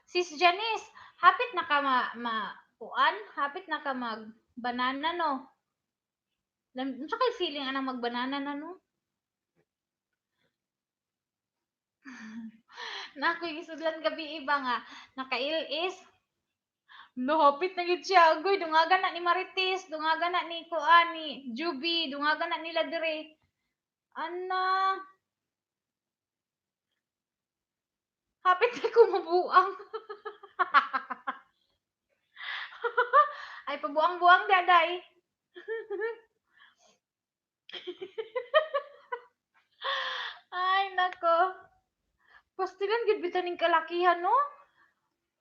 Sis Janice, hapit na ka hapit na ka mag-banana no? Sa kay feeling anang mag-banana na no? Na ako yung isudlan gabi iba nga, naka-ilis. Hapit na gid siya. Agoy, dungagan na ni Marites, dungagan na ni ni Juby, dungagan na nila dire. Ana. Hapit na ko mabuang. Ay, pabuang-buang daday. Ay, nako. Pastilan gid bitaning kalakihan, no?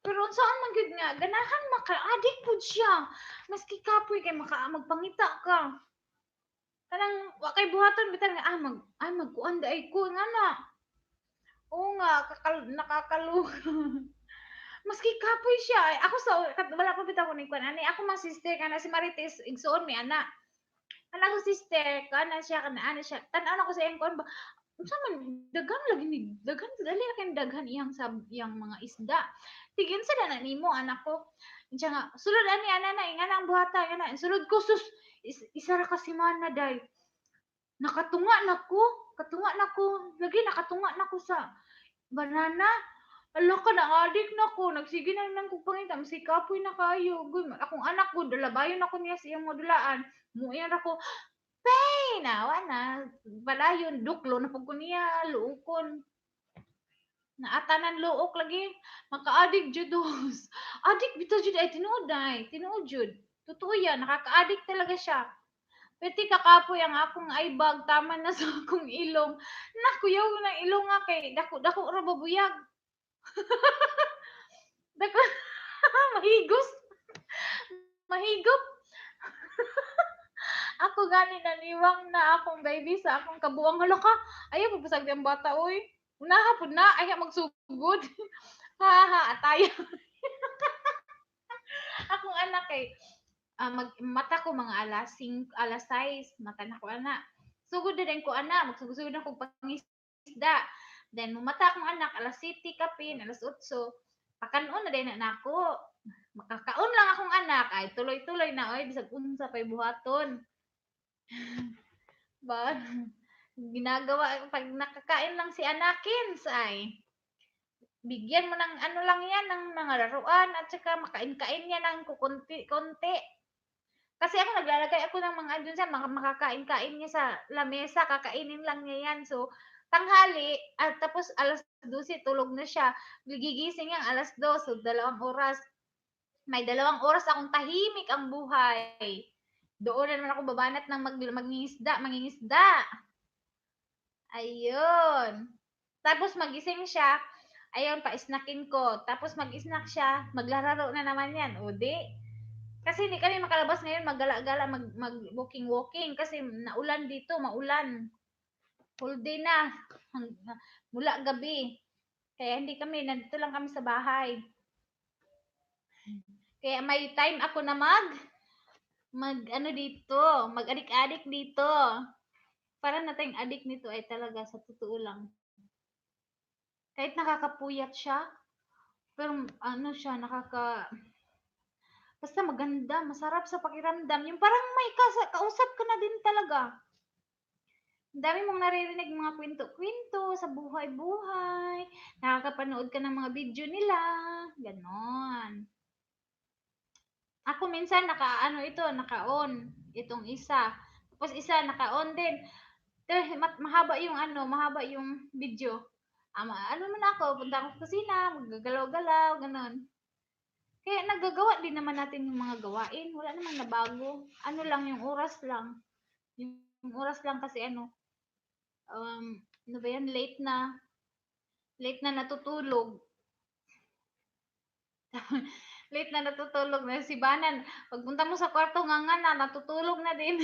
Pero saan man gid nga, ganahan maka-addict pud siya. Maski kapoy kay magpangita ka. Kanang wa kay buhaton bitan nga magkuan ay ko nga na. Oo nga, nakakalu. Maski kapoy siya. Ako wala pa bitaw ko ni kuan ani. Ako mang sister kana si Marites igsuon mi ana. Ana ko sister kana siya kana ana siya. Tan-aw ko sa iyang kuan ba. Unsa man daghan lagi ni daghan dali kay daghan iyang iyang mga isda. Tigin sa na nimo anak ko. Siya nga sulod ani ana na ingana ang buhata ana. Sulod ko sus isa ra ka semana day. Nakatunga na ko. katunga na ko. Lagi nakatunga na ko sa banana. Ala ka na adik na ko. Nagsige na nang kong pangita. Masikapoy na kayo. Guy, akong anak ko, dalabayon ako niya sa iyang modulaan. Muiyan ako, pay! Nawa na. Padayon, duklo na pag ko niya, luukon. Naatanan luok lagi. Maka-adik judos. Adik bito jud ay tinuod ay. Tinuod jud. Totoo yan. Nakaka-adik talaga siya. Pwede kakapoy ang akong aibag. Tama na sa akong ilong. Nakuyaw ng ilong nga kay. Dako ra babuyag. Dako. Mahigos. Mahigop. Ako gani naniwang na akong baby sa akong kabuang. Hala ka. Ayaw pagpasag ang bata oy. Unaha po na. Ayaw magsugod. Ha, ataya. Akong anak kay mata ko mga alas 6, mata na ko ana. Sugod na din ko ana, magsugod na ko pangisda. Then mumata akong anak alas 7 kapin, alas 8. Pakanon na din na ako. Makakaon lang akong anak ay tuloy-tuloy na oy bisag unsa pay buhaton. Ba ginagawa pag nakakain lang si anakin say bigyan mo ng ano lang yan, ng mga laruan at saka makain-kain niya ng kukunti-kunti. Kasi ako naglalagay ako ng mga dun sa mga makakain-kain niya sa lamesa, kakainin lang niya yan. So, tanghali, at tapos alas 12, tulog na siya. Gigising niya alas 2, so 2 oras. May 2 oras akong tahimik ang buhay. Doon na naman ako babanat ng mangingisda. Ayun. Tapos magising siya, ayun, pa-snackin ko. Tapos mag-snack siya, maglalaro na naman yan. O di, kasi hindi kami makalabas ngayon, maggala-gala, mag-walking-walking. Kasi naulan dito, maulan. Full day na. Mula gabi. Kaya hindi kami, nandito lang kami sa bahay. Kaya may time ako na ano dito, mag-adik-adik dito. Para nating adik nito ay talaga sa totoo lang. Kahit nakakapuyat siya, pero ano siya, basta maganda, masarap sa pakiramdam. Yung parang may kausap ka na din talaga. Ang dami mong naririnig mga kwento-kwento sa buhay-buhay. Nakakapanood ka ng mga video nila. Ganon. Ako minsan naka-on. Itong isa. Tapos isa, naka-on din. Mahaba yung video. Ano man ako, punta ako sa kusina, maggagalaw-galaw, ganon. Kaya nagagawa din naman natin yung mga gawain. Wala namang nabago. Ano lang, yung oras lang. Yung oras lang kasi ano ba yan? Late na natutulog. Late na natutulog na si Banan. Pagpunta mo sa kwarto, nga na, natutulog na din.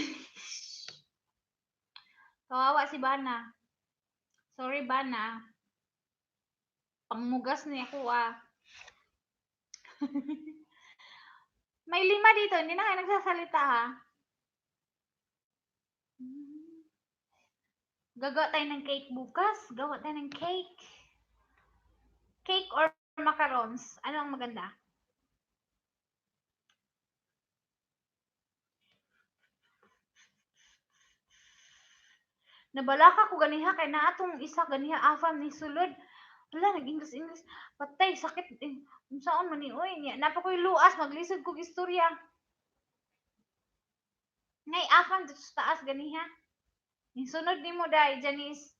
Kawawa si Bana. Sorry, Bana. Pangmugas niya ako, May 5 dito. Hindi na kayo nagsasalita, ha? Gagawa tayo ng cake bukas. Gawa tayo ng cake. Cake or macarons? Ano ang maganda? Nabalaka ko ganiha kay naatong isa ganiha afam ni sulod. Wala nag-English. Patay sakit. Unsaon man ni oy niya. Napa ko'y luas maglisod kog istorya. Ngay afam dito sa taas ganiha. Yung sunod nimo dai Janice.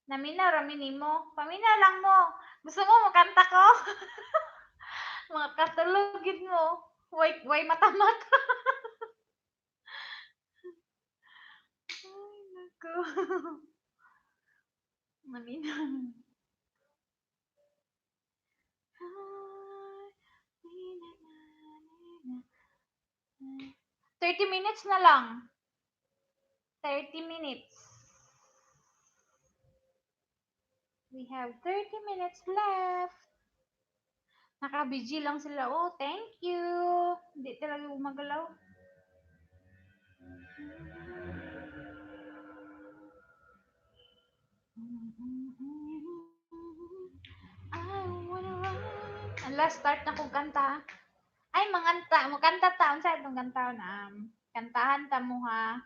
Namina rami nimo. Pamina lang mo. Gusto mo makanta ko? Mga katulogin mo. Way mata-mata. Ay, nako. Mamina. 30 minutes na lang. 30 minutes. We have 30 minutes left. Naka-busy lang sila. Oh, thank you. Hindi talaga gumagalaw. Last start na kong kanta. Ay, manganta. Makanta taon sa itong kanta na. Kantahan ta mo ha.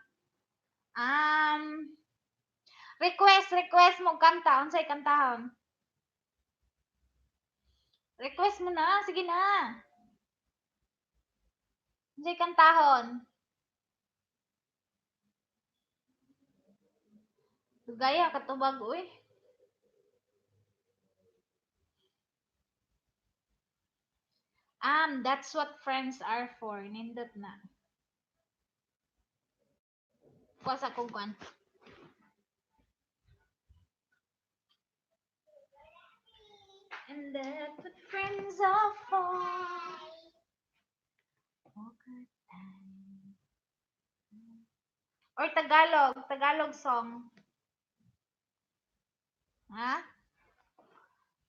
Request mo kanta. Unsay kantahon? Request mo na. Sige na. Unsay kantahon? Gaya katubag uy. That's what friends are for. Nindot na. Kuha sa kong kuan. And that's what friends are for. Or Tagalog. Tagalog song. Ha?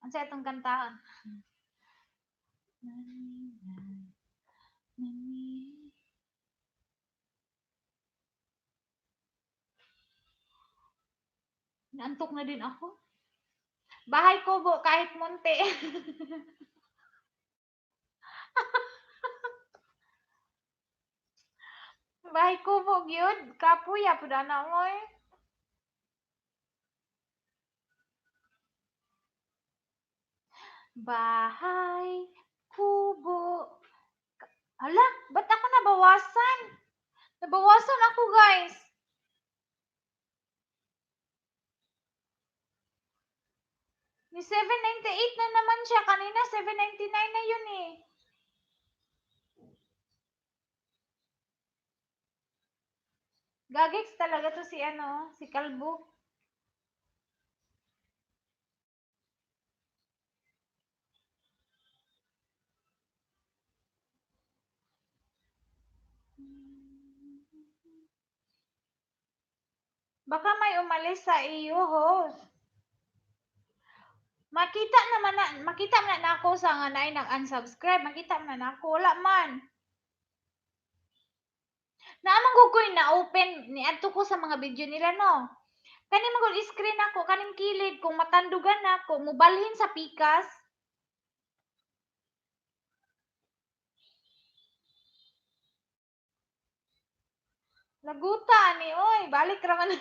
Ano sa itong kantahan? Naantok na din ako. Bahay kubo kahit munti. Bahay kubo gyud. Kapuya pud ana mo eh. Bahay kubo. Hala, ba't ako nabawasan? Nabawasan ako, guys. Ni 798 na naman siya. Kanina 799 na yun eh. Gagex talaga to si si Kalbo. Baka may umalis sa iyo, host. Makita man na ako sa nga naay nag-unsubscribe. Makita man na ako. Wala man. Naamang gugoy na open ni adto ko sa mga video nila no. Kani magul screen ako kaning kilid kung matandugan ako, mubalhin sa pikas. Laguta ni oy, balik ra man.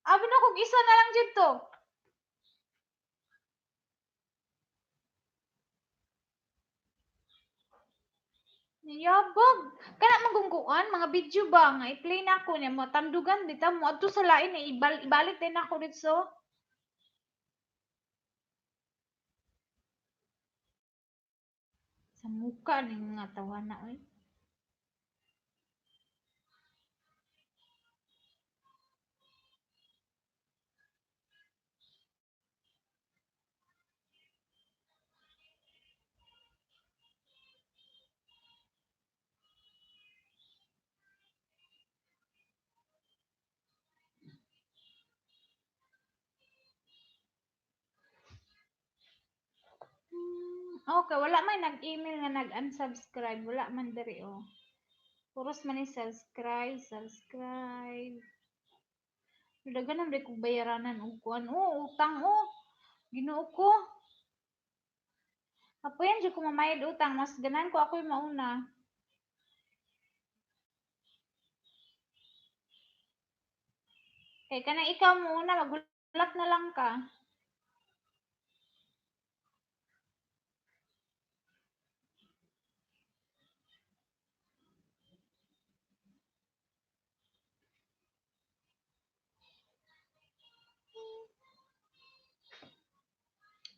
Abi na kog isa na lang dito. Niyabag. Kana magungguan mga video ba nga i-play na ako niya mo tandugan dita mo adto sa lain ibalik din ako dito. Sa muka ni mga tawana oy. Okay, wala may nag-email nga nag-unsubscribe. Wala man diri oh. Puros man ni subscribe. Dagan na kog bayaranan og kuan. Oh, utang oh. Ginoo ko. Apoyan jud ko mamayad utang, mas ganan ko ako'y mauna. Kay kanang ikaw muna magulat na lang ka.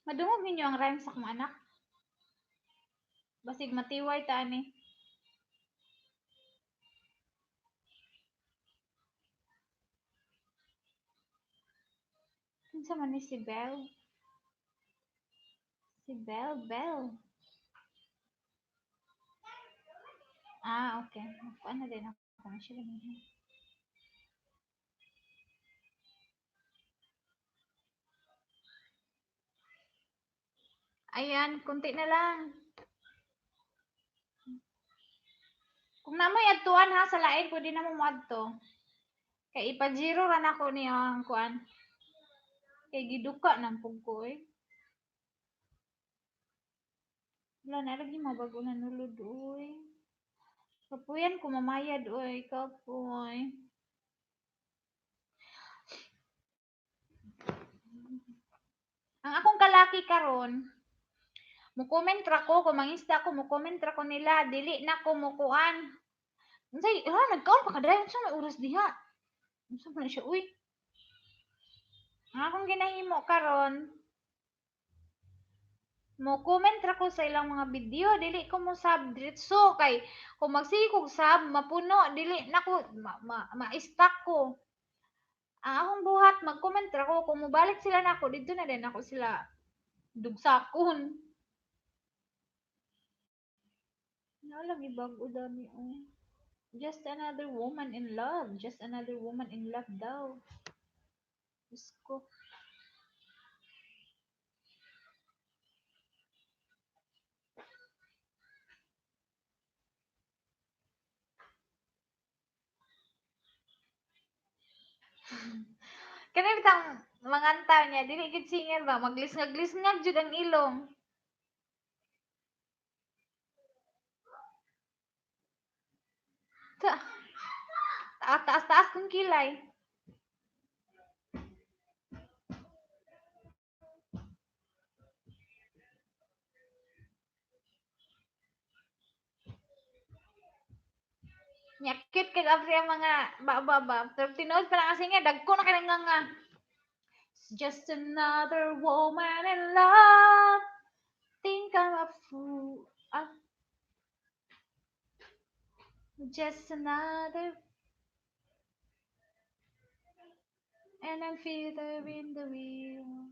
Madungog ninyo ang rhymes sa akong anak. Basig matiway ta ani. Kinsa man ni si Belle? Si Belle. Okay. Ano din ako na siya ganun. Ayan, kunti na lang. Kung namoy adtuan ha sa lain, pwede na mo moadto. Kay ipa-zero ra nako niya ang kuan. Kay giduka nang pugko eh. Wala na lagi mabago na nulod oy. Kapuyan ko mamayad, oy, kapoy. Ang akong kalaki karon, mo-comment ra ko, kung mangista ko, mo-comment ra ko nila, dili na ko mukuan. Unsay, nagkaon pa kada, unsa may oras diha? Unsa man siya, uy? Ang akong ginahimo karon, mo-comment ra ko sa ilang mga video, dili ko mo sub diretso kay kung magsige kog sub mapuno, dili na ko ma-stuck ko. Ang akong buhat mag-comment ra ko kung mobalik sila nako dito na din ako sila dugsakon. Nalang ibag-o dami oh. Just another woman in love. Just another woman in love daw. Diyos ko. Kani bitang manganta niya, dili gid singer ba, maglisngag-lisngag jud ang ilong. Ta taas-taas kong kilay. Nya cute kay abri ang mga ba. Pero tinuod pa lang ang singer, dagko na kay nga. Just another woman in love. Think I'm a fool. Just another. And I feel the wind the wheel.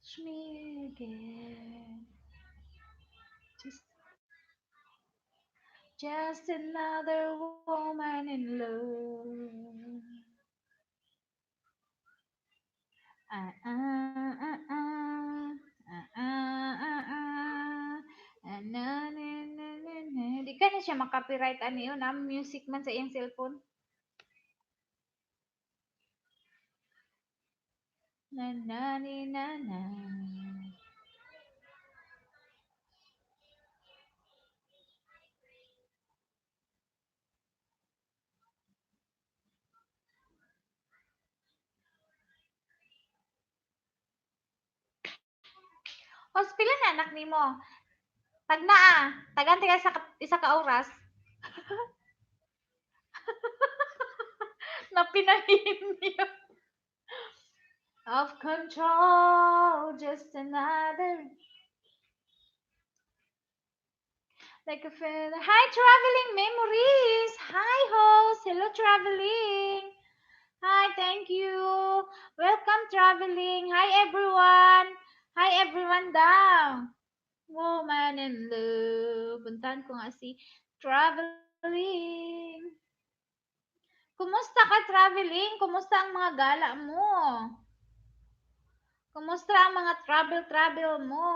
Touch me again. Just another woman in love. Ah, ah, ah, ah. Ah, ah, ah, ah. Ah, na, na, na, na, na. Di ka na siya makapiright ano yun, music man sa iyang cellphone. Na, na, ni, na, na. Hospital na anak ni mo. Tag na Tagan tiga isa ka oras. Na pinahin niya. Of control, just another. Like a feather. Hi, traveling memories. Hi, host. Hello, traveling. Hi, thank you. Welcome, traveling. Hi, everyone. Hi, everyone daw. Woman in love. Puntahan ko nga si traveling. Kumusta ka, traveling? Kumusta ang mga gala mo? Kumusta ang mga travel mo?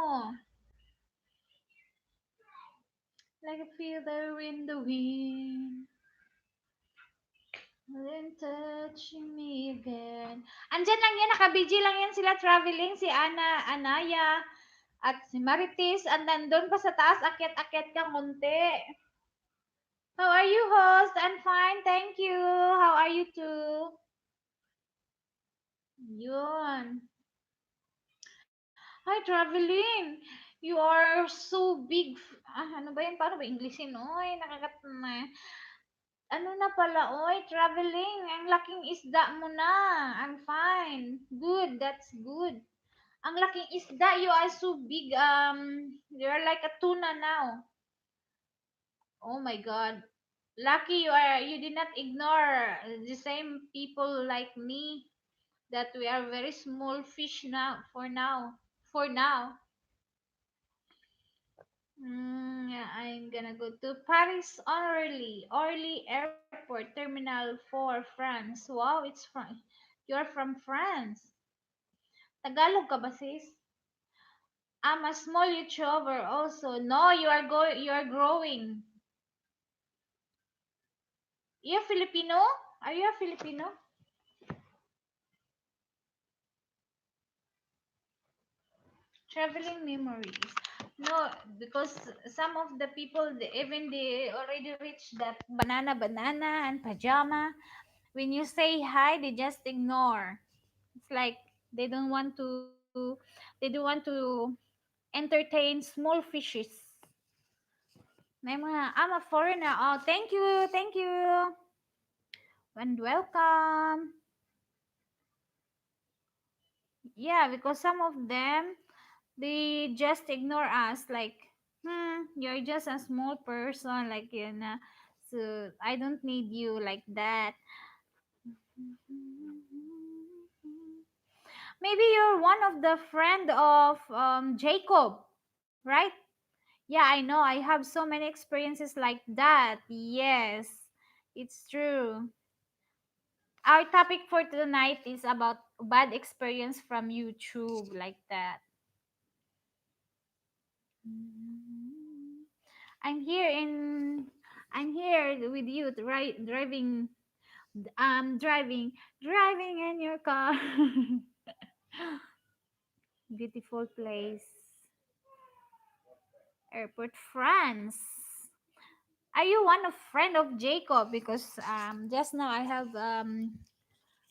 Like I feel the wind, the wind. Then touching me again. Andyan lang yan, naka-BG lang yan sila traveling. Si Anaya, at si Marites. And nandun pa sa taas, akyat-akyat ka konti. How are you, host? I'm fine, thank you. How are you too? Yun. Hi, traveling. You are so big. Ano ba yan? Paano ba Englishin? Oy, nakakatama. Ano na pala, oy, traveling. Ang laking isda mo na. I'm fine. Good, that's good. Ang laking isda, you are so big. You're like a tuna now. Oh my God. Lucky you did not ignore the same people like me that we are very small fish now, for now. For now. Yeah, I'm gonna go to Paris Orly Airport, Terminal 4, France. Wow, it's from, you're from France. Tagalog ka ba, sis? I'm a small YouTuber also. No, you are growing. You're Filipino? Are you a Filipino? Traveling memories. No, because some of the people, even they already reached that banana and pajama. When you say hi, they just ignore. It's like they don't want to. They don't want to entertain small fishes. I'm a foreigner. Oh, thank you, and welcome. Yeah, because some of them they just ignore us like, you're just a small person, like, so I don't need you like that. Maybe you're one of the friend of Jacob, right? Yeah, I know. I have so many experiences like that. Yes, it's true. Our topic for tonight is about bad experience from YouTube, like that. I'm here in I'm here with you, right? Driving driving in your car. Beautiful place. Airport France. Are you one of friend of Jacob? Because just now I have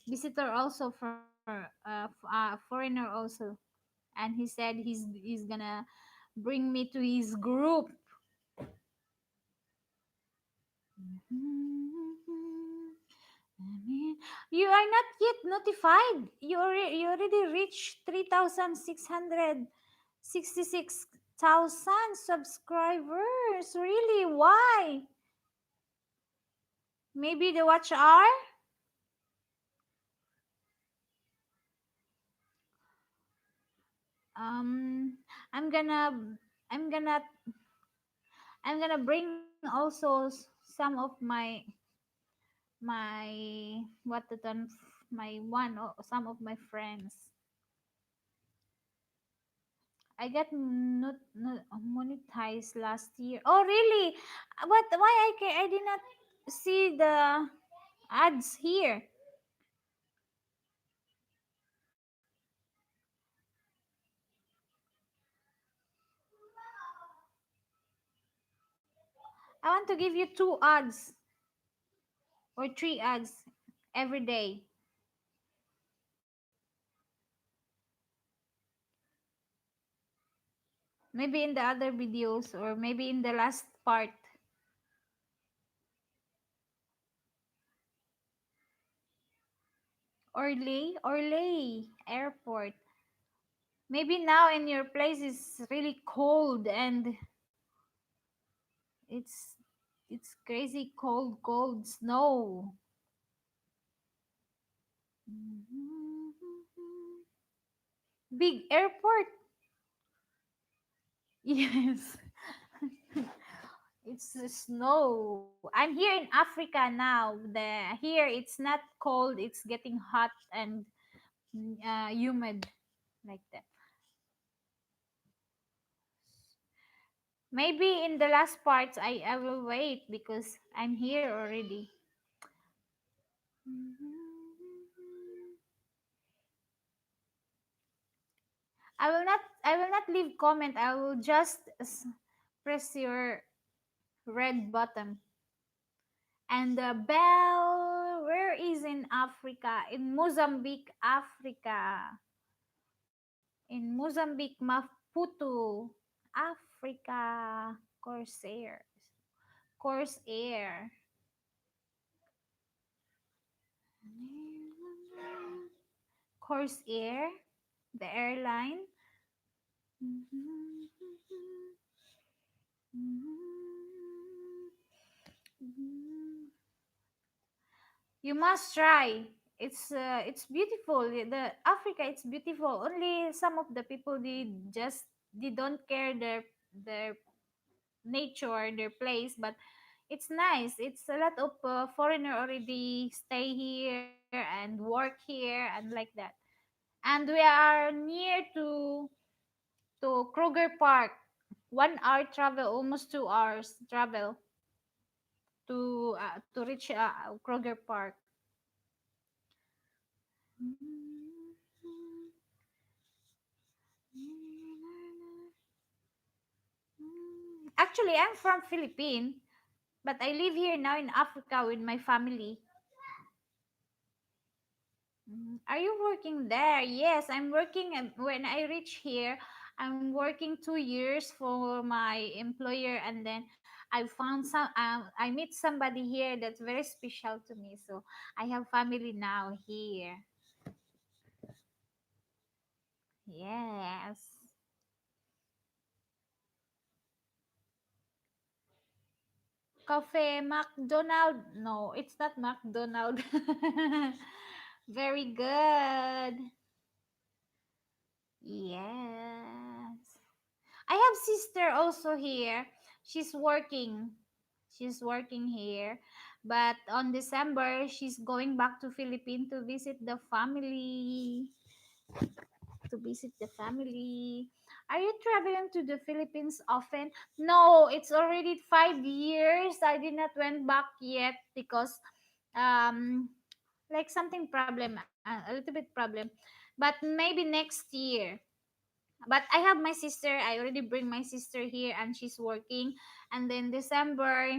visitor also for foreigner also, and he said he's gonna bring me to his group. You are not yet notified. You already reached 3,666,000 subscribers. Really? Why? Maybe the watch hour? Um I'm gonna I'm gonna I'm gonna bring also some of my what the term my one or some of my friends. I got not monetized last year. Oh, really? But why I did not see the ads here? I want to give you two ads or three ads every day. Maybe in the other videos or maybe in the last part. Orly Airport. Maybe now in your place is really cold and it's it's crazy cold snow. Big airport. Yes. It's snow. I'm here in Africa now. Here it's not cold, it's getting hot and humid like that. Maybe in the last parts I will wait because I'm here already. I will not leave comment. I will just press your red button. And the bell, where is in Africa? In Mozambique, Africa. In Mozambique, Maputo, Africa. Corsair. Corsair. Corsair, the airline. You must try. It's beautiful. The Africa, it's beautiful. Only some of the people they don't care their nature, their place, but it's nice. It's a lot of foreigner already stay here and work here and like that. And we are near to Kruger Park. 1 hour travel, almost 2 hours travel to reach Kruger Park. Actually, I'm from Philippines, but I live here now in Africa with my family. Are you working there? Yes, I'm working. When I reach here, I'm working 2 years for my employer, and then I found some. I meet somebody here that's very special to me. So I have family now here. Yes. Cafe McDonald. No, it's not McDonald. Very good. Yes. I have sister also here. She's working. She's working here. But on December, she's going back to Philippines to visit the family. To visit the family. Are you traveling to the Philippines often? No, it's already 5 years. I did not went back yet because um like something problem, a little bit problem. But maybe next year. But I have my sister. I already bring my sister here and she's working. And then December,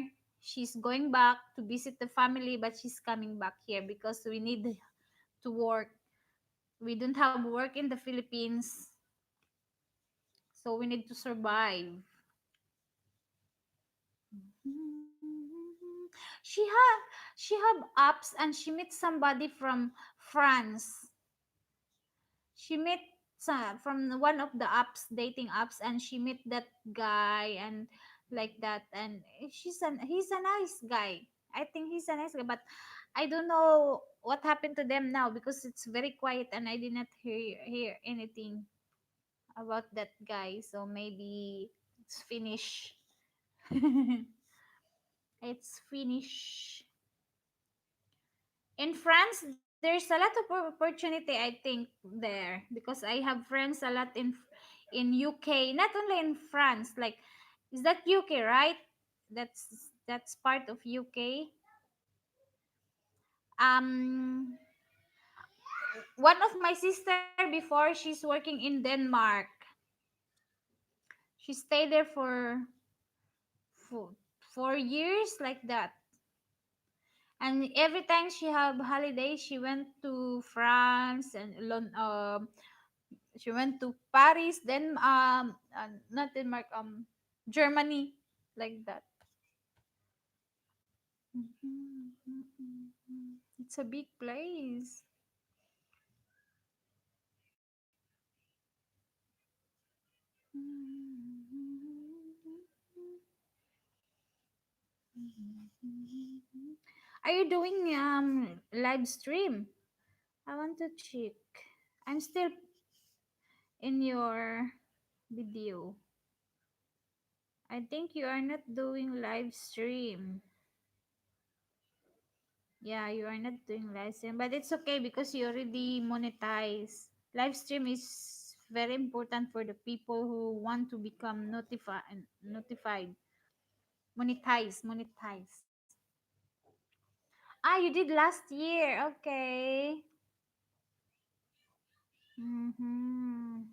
she's going back to visit the family, but she's coming back here because we need to work. We don't have work in the Philippines, so we need to survive. She have apps and she met somebody from France. She met from one of the apps, dating apps, and she met that guy and like that. And he's a nice guy. I think he's a nice guy, but I don't know what happened to them now because it's very quiet and I did not hear anything about that guy. So maybe it's finished. It's finished. In France, there's a lot of opportunity, I think, there because I have friends a lot in UK, not only in France. Like, is that UK, right? That's part of UK. Um, one of my sister before, she's working in Denmark. She stayed there for 4 years, like that. And every time she have holiday, she went to France and she went to Paris, then not Denmark, Germany, like that. It's a big place. Are you doing live stream? I want to check. I'm still in your video. I think you are not doing live stream. Yeah, you are not doing live stream, but it's okay because you already monetize. Live stream is very important for the people who want to become notified. Monetize. Ah, you did last year. Okay. Mm-hmm.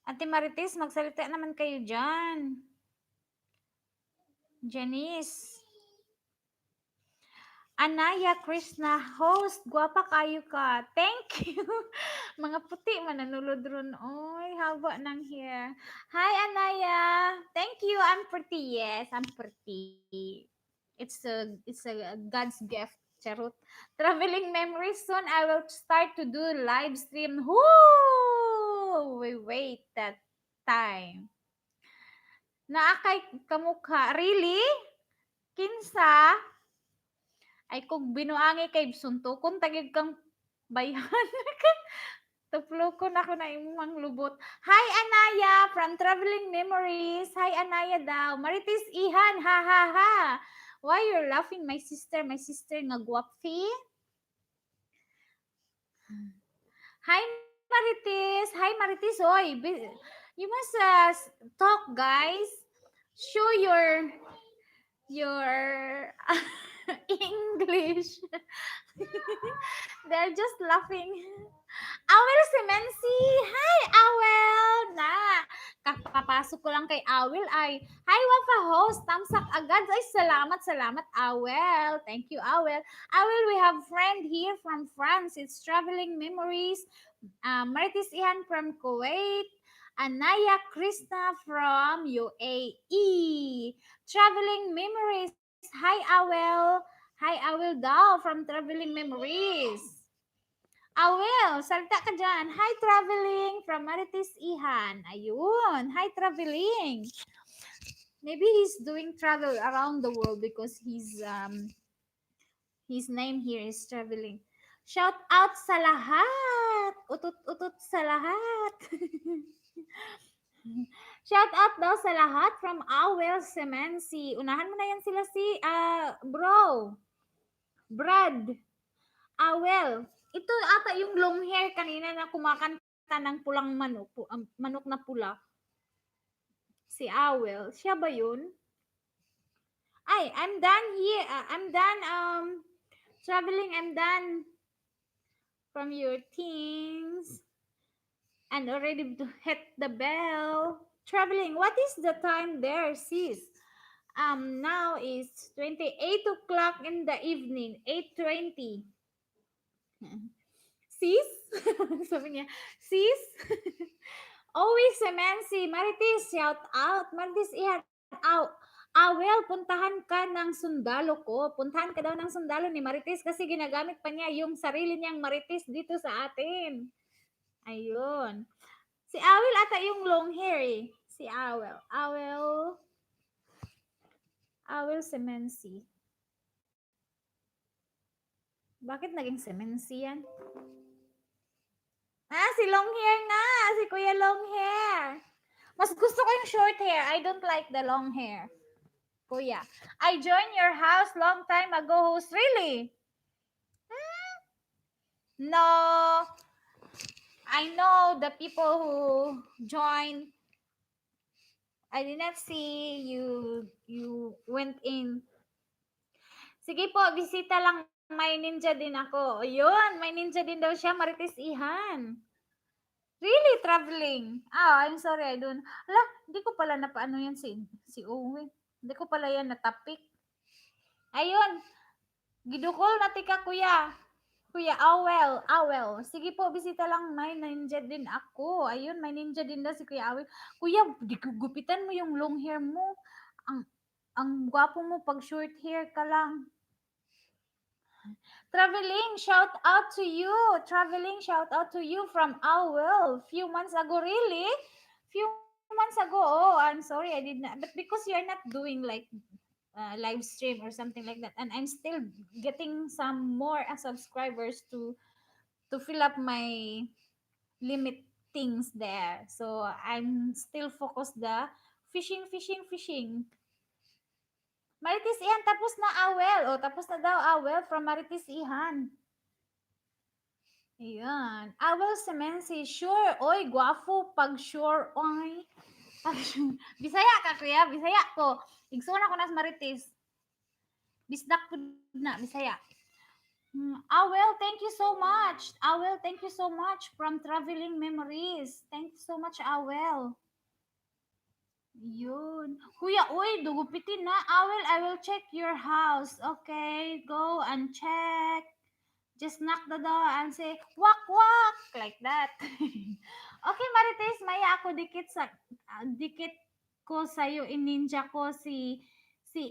Ate Marites, magsalita naman kayo dyan. Janice. Anaya Krishna, host, gwapa kayo ka. Thank you. Mga puti mananulod ron. Oy, haba ng hair. Hi, Anaya. Thank you. I'm pretty. Yes, I'm pretty. It's a God's gift. Charot. Traveling memories soon. I will start to do live stream. Woo! We wait that time. Naakay kamukha. Really? Kinsa? Ay kung binuangi kay suntukon tagig kang bayhan. Tuplokon ako na imong lubot. Hi Anaya from Traveling Memories. Hi Anaya daw. Marites Ihan. Ha ha ha. Why you're laughing, my sister? My sister nga guwapi. Hi Marites. Hi Marites. Oy, you must talk, guys. Show your English. They're just laughing. Awil si Mensi. kakapasok ko lang kay Awil ay, hi Wafa host, tamsak agad. Ay, salamat, Awel. Thank you, Awel. Awel, we have friend here from France. It's Traveling Memories. Maritis Ihan from Kuwait. Anaya Krishna from UAE. Traveling Memories. Hi, Awel. Hi, Awel daw from Traveling Memories. Awel, salta ka dyan. Hi, Traveling from Maritis Ihan. Ayun. Hi, Traveling. Maybe he's doing travel around the world because his name here is Traveling. Shout out sa lahat. Utut-utut sa lahat. Shout out daw sa lahat from Awel Semensi. Unahan mo na yan sila si bro. Brad. Awel. Ito ata yung long hair kanina na kumakanta ng pulang manok. Manok na pula. Si Awel. Siya ba yun? Ay, I'm done here. I'm done traveling. I'm done from your things. And already to hit the bell. Traveling. What is the time there, sis? Now is 28 o'clock in the evening. 8:20. Sis? Sabi niya, sis? Always Semensi. Maritis, shout out. Maritis, ihat out. Well, puntahan ka ng sundalo ko. Puntahan ka daw ng sundalo ni Maritis kasi ginagamit pa niya yung sarili niyang Maritis dito sa atin. Ayun. Si Awel ata yung long hair eh. Si Awel. Awel Semensi. Bakit naging Semensi yan? Si long hair nga. Si Kuya long hair. Mas gusto ko yung short hair. I don't like the long hair. Kuya. I joined your house long time ago, host. Really? No. I know the people who joined. I did not see you went in. Sige po, bisita lang. May ninja din ako. Yun, may ninja din daw siya. Maritis Ihan. Really traveling? I'm sorry, I don't. Ala, hindi ko pala napaano yan si Owen. Hindi ko pala yan natapik. Ayun. Gidukol na tika, kuya. Kuya, Awel. Sige po, bisita lang. May ninja din ako. Ayun, may ninja din daw si Kuya Awel. Kuya, gupitan mo yung long hair mo. Ang gwapo mo pag short hair ka lang. Traveling, shout out to you. Traveling, shout out to you from Awel. Few months ago, really? Few months ago. Oh, I'm sorry, I did not. But because you're not doing like live stream or something like that, and I'm still getting some more subscribers to fill up my limit things there. So I'm still focused the fishing. Maritis Ihan, tapos na Awel. Tapos na daw Awel from Maritis Ihan. Ayan. Awel Semensi, sure. Oy, guwapo pag sure. Oy. Bisaya ka, kuya. Bisaya ko. Igsuna ko na sa Maritis. Bisdak po na, Bisaya. Awel, thank you so much. Awel, thank you so much from Traveling Memories. Thank you so much, Awel. Yun. Kuya, uy, dugupitin na. I will check your house. Okay, go and check. Just knock the door and say, wak, wak, like that. Okay, Marites, maya ako dikit ko sa'yo, in-ninja ko si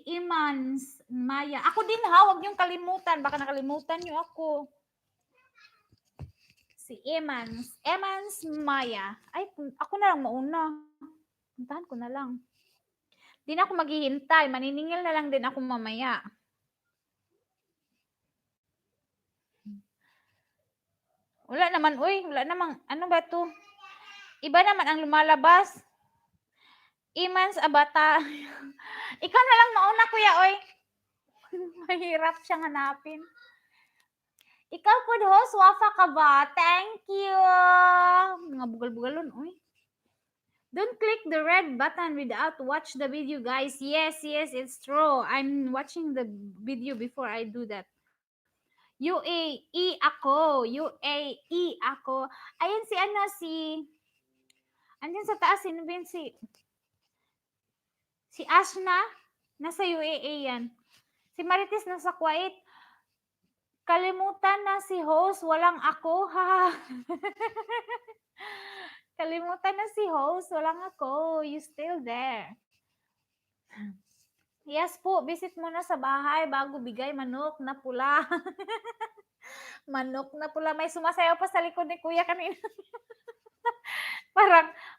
Imans, Maya. Ako din ha, huwag niyong kalimutan. Baka nakalimutan niyo ako. Si Imans, Maya. Ay, ako na lang mauna. Puntahan ko na lang. Di na ako maghihintay. Maniningil na lang din ako mamaya. Wala naman, uy. Wala naman. Ano ba to? Iba naman ang lumalabas. Imans Abata. Ikaw na lang mauna, kuya, oy. Mahirap siyang hanapin. Ikaw po, host, Wafa ka ba? Thank you. Mga bugal-bugalon, uy. Don't click the red button without watch the video, guys. Yes, it's true. I'm watching the video before I do that. UAE ako. Ayan si Andyan sa taas, sino ba si Si Ashna, nasa UAE yan. Si Marites nasa Kuwait. Kalimutan na si host, walang ako, ha. Kalimutan na si host, walang ako. You still there. Yes po, visit muna sa bahay bago bigay manok na pula. Manok na pula. May sumasayaw pa sa likod ni Kuya kanina.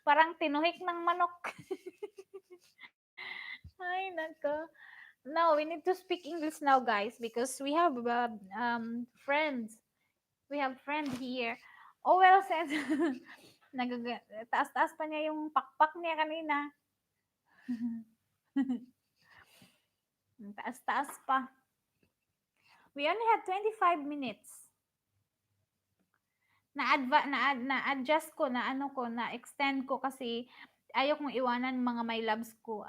parang tinuhik ng manok. Ay, nako. No, we need to speak English now, guys, because we have friends. We have friend here. Oh, well said. Taas-taas pa niya yung pakpak niya kanina. Taas-taas pa. We only have 25 minutes. Na-adjust ko, na-extend ko kasi ayaw kong iwanan mga my loves ko.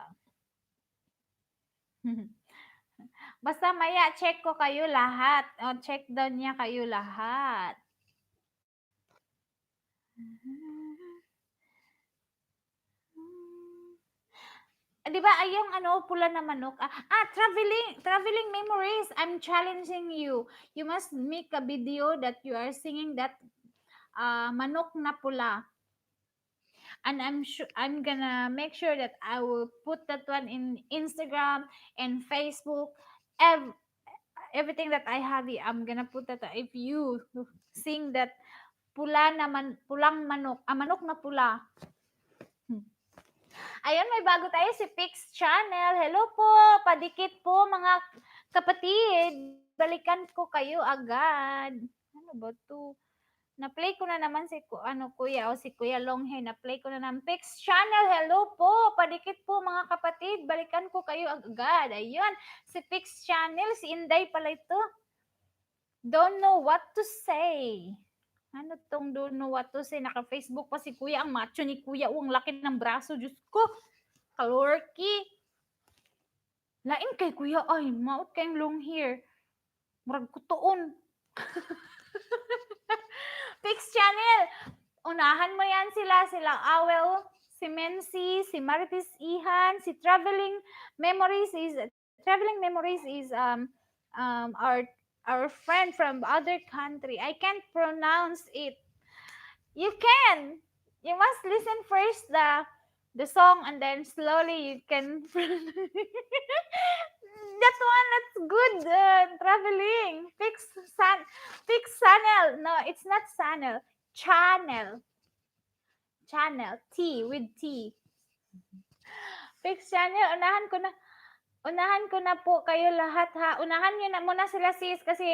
Basta maya, check ko kayo lahat. O, check daw niya kayo lahat. Di ba ay yung pula na manok? Traveling memories. I'm challenging you. You must make a video that you are singing that manok na pula. And I'm gonna make sure that I will put that one in Instagram and Facebook. Everything that I have, I'm gonna put that. If you sing that pulang manok, manok na pula. Ayun, may bago tayo si Pix Channel. Hello po, padikit po mga kapatid. Balikan ko kayo agad. Ano ba to? Na-play ko na naman si Kuya o si Kuya Longhair. Na-play ko na naman. Pix Channel, hello po. Padikit po mga kapatid. Balikan ko kayo agad. Ayun, si Pix Channel. Si Inday pala ito. Don't know what to say. Ano tong don't know what to say? Naka-Facebook pa si Kuya. Ang macho ni Kuya. Ang laki ng braso. Diyos ko. Kalorky. Lain kay Kuya. Ay, maot kayong long hair. Murag kutuon. Pix Channel. Unahan mo yan sila Awel, si Mency, si Maritis Ihan, si Traveling Memories is our friend from other country. I can't pronounce it. You can. You must listen first the song and then slowly you can that one, that's good. Traveling. Fix channel. No, it's not channel. Channel. T with T. Fix channel. Unahan ko na po kayo lahat, ha. Unahan niyo na muna sila, sis, kasi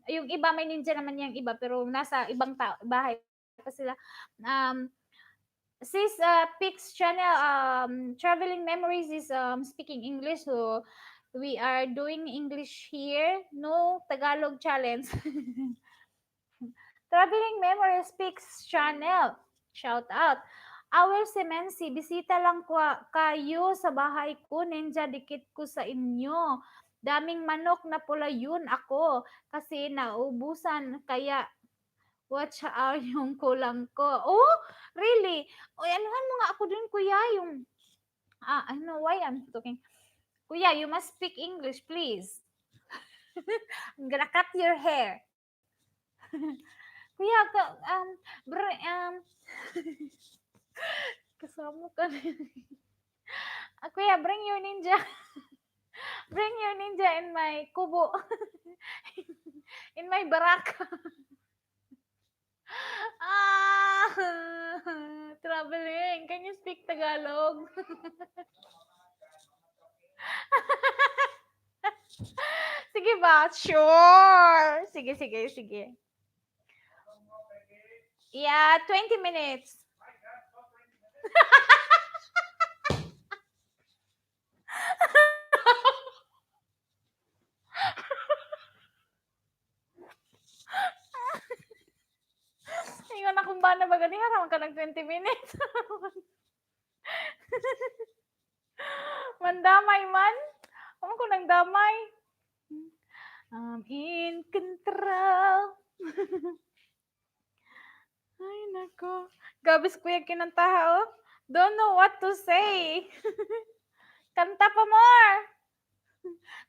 yung iba may ninja naman yung iba pero nasa ibang bahay pa sila. Sis, Pix Channel, Traveling Memories is speaking English, so we are doing English here. No Tagalog challenge. Traveling Memories Pix Channel. Shout out. Our Semensi, bisita lang kayo sa bahay ko. Ninja, dikit ko sa inyo. Daming manok na pula yun ako. Kasi naubusan. Kaya watch out yung kulang ko. Oh, really? O, anuhan mo nga ako dun, Kuya, yung... I know why I'm talking. Kuya, you must speak English, please. I'm gonna cut your hair. Kuya, kasama ka na. Kuya, bring your ninja. Bring your ninja in my kubo. In my baraka. Traveling. Can you speak Tagalog? Sige ba? Sure. Sige. Yeah, 20 minutes. Ingon akong ba na ba ganihan naman ka ng 20 minutes. Mandamay man. Ano ko nang damay? In control. Ay, nako. Gabis Kuya kinantaha, oh. Don't know what to say. Kanta pa more.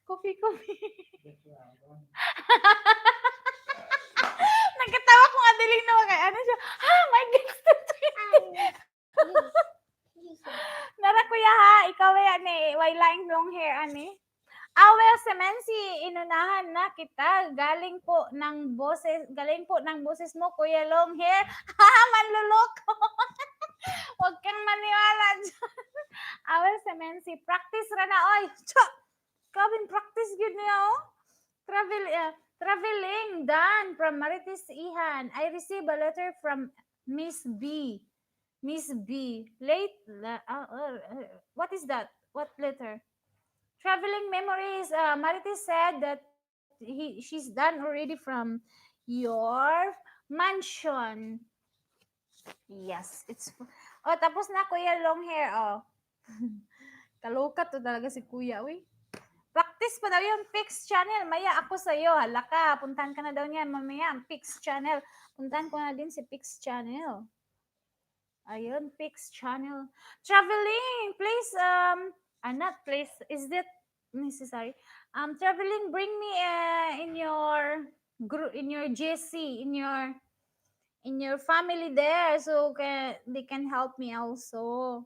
Coffee, coffee. Nagkatawa ko nga diling na kay ano siya. Ha, my God. Nara kuya ha, ikaw yan eh. Why lying long hair ani? Well, Semensi, inunahan na kita. Galing po ng boses mo, Kuya Long Hair. Ha, manluloko. Huwag kang maniwala dyan. Well, Semensi, practice ra na, oy. Kabin, practice yun niya, oh. Traveling done from Marites Ihan. I received a letter from Miss B. Miss B. What is that? What letter? Traveling memories. Marites said that she's done already from your mansion. Yes, Oh, tapos na Kuya Long Hair. Oh. Kaloka to talaga si Kuya, uy. Practice pa daw yung Pix channel. Maya ako sa'yo. Hala ka. Puntahan ka na daw niyan. Mamaya, Pix channel. Puntahan ko na din si Pix channel. Ayun, Pix channel. Traveling, please, not please, is that necessary? Traveling, bring me in your group, in your GC, in your family there, so they can help me also.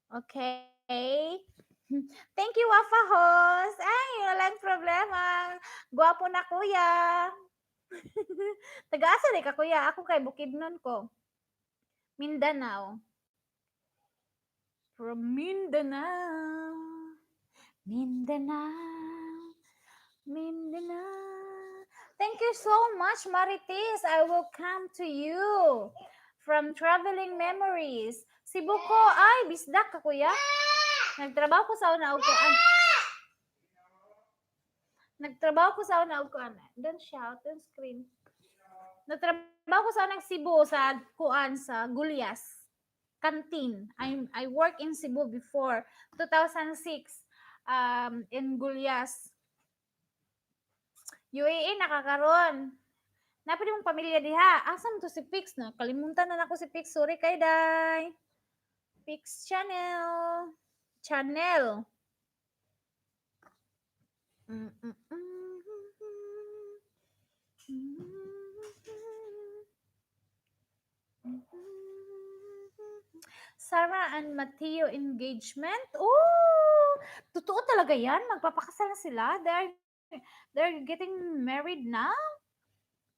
Okay? Thank you, Wafa Host. Ay, walang problema. Gwapo na, kuya. Taga-asa ka, kuya. Ako kay Bukidnon ko. Mindanao. From Mindanao. Mindanao. Mindanao. Thank you so much, Marites. I will come to you from Traveling Memories. Cebu ko, ay, bisdak ka, kuya. Nagtrabaho ko sa una upuan. Nagtrabaho ko sa una upuan. Don't shout, don't scream. Nagtrabaho ko sa unang Cebu sa kuan sa Gulyas canteen. I work in Cebu before 2006 in Gulyas. UAE nakakaron. Napili mong pamilya diha. Asa mo to si Pix na? Kalimutan na ako si Pix. Sorry kay Day. Pix channel. Channel. Sarah and Mateo engagement? Oh, totoo talaga yan? Magpapakasal na sila? They're getting married now?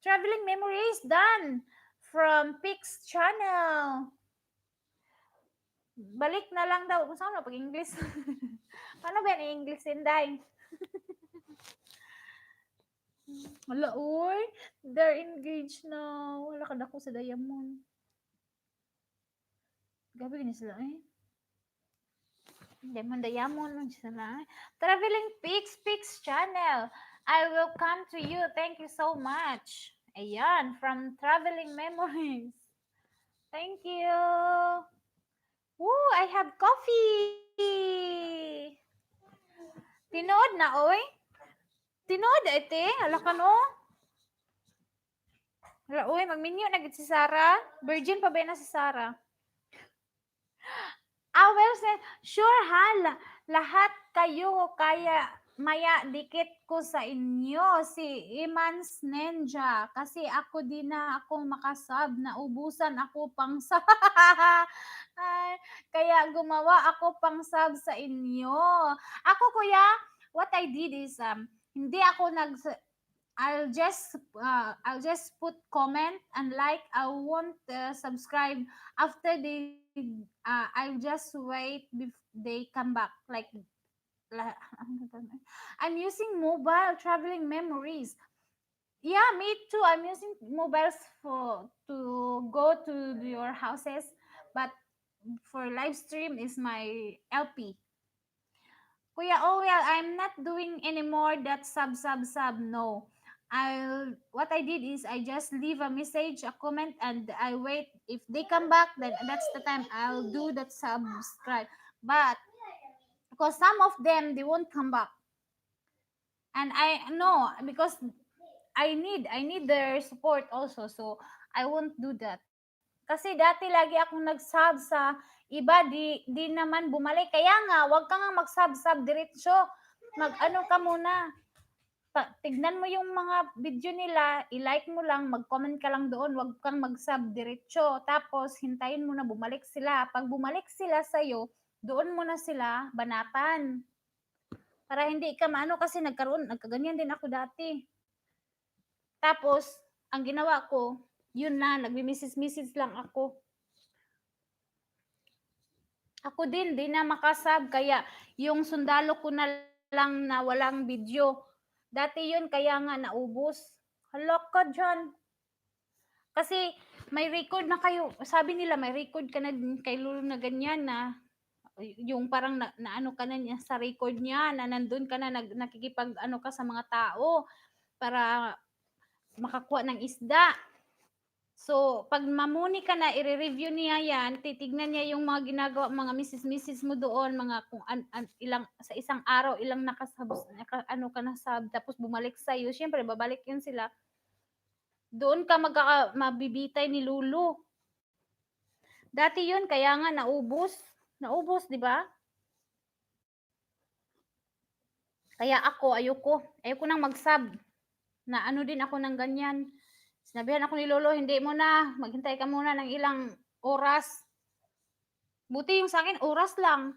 Traveling memories done from Pix channel. Balik na lang daw. Kung saan na pag-English? Paano ba yung English, Inday? Wala, uy. They're engaged now. Wala ka dako sa Diamond. Gabi na sila eh. Diamond sila. Traveling Pix channel. I will come to you. Thank you so much. Ayan, from Traveling Memories. Thank you. Woo, I have coffee. Tinood na, oy. Tinood, ete. Hala ka, no? Hala, oy, mag-menu na si Sarah. Virgin pa ba na si Sarah? Well, sure ha, lahat kayo kaya maya dikit ko sa inyo si Imans Ninja kasi ako din na ako makasab na ubusan ako pang sub. Kaya gumawa ako pang sub sa inyo. Ako kuya, what I did is hindi ako I'll just put comment and like. I won't subscribe after I'll just wait they come back. Like I'm using mobile traveling memories. Yeah, me too. I'm using mobiles to go to your houses, but for live stream is my LP. Kuya, I'm not doing anymore that sub. No. What I did is I just leave a message, a comment, and I wait. If they come back, then that's the time I'll do that subscribe. But because some of them they won't come back, and I know because I need their support also, so I won't do that. Kasi dati lagi akong nag-sub sa iba, di naman bumalik. Kaya nga, wag ka nga mag-sub diretso. Mag-ano ka muna. Tignan mo yung mga video nila, i-like mo lang, mag-comment ka lang doon, wag kang mag-sub diretso. Tapos, hintayin mo na bumalik sila. Pag bumalik sila sa'yo, doon mo na sila banatan. Para hindi ka maano kasi nagkaganyan din ako dati. Tapos, ang ginawa ko, yun na, nagmi-message lang ako. Ako din, di na makasab, kaya yung sundalo ko na lang na walang video. Dati yun, kaya nga naubos. Hala ka dyan. Kasi may record na kayo, sabi nila may record ka na din kay Lulu na ganyan na yung parang na ano ka na niya sa record niya na nandun ka na nakikipag ano ka sa mga tao para makakuha ng isda. So, pag mamuni ka na, i-review niya yan, titignan niya yung mga ginagawa, mga misis mo doon, mga kung ilang, sa isang araw, ilang ano ka na sub, tapos bumalik sa'yo, syempre, babalik yun sila. Doon ka mabibitay ni Lulu. Dati yun, kaya nga naubos. Naubos, di ba? Kaya ako, ayoko nang mag-sub. Na ano din ako ng ganyan. Sinabihan ako ni Lolo, hindi mo na, maghintay ka muna ng ilang oras. Buti yung sa akin, oras lang.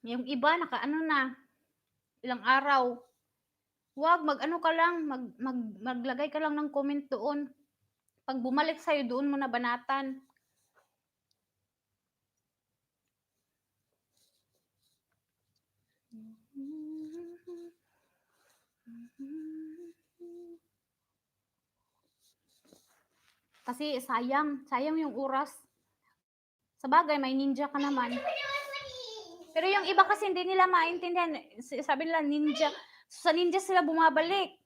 Yung iba, nakaano na, ilang araw. Huwag, mag-ano ka lang, maglagay ka lang ng comment doon. Pag bumalik sa'yo, doon mo na banatan. Kasi sayang yung oras. Sa bagay, may ninja ka naman. Pero yung iba kasi hindi nila maintindihan. Sabi nila ninja. Sa ninja sila bumabalik.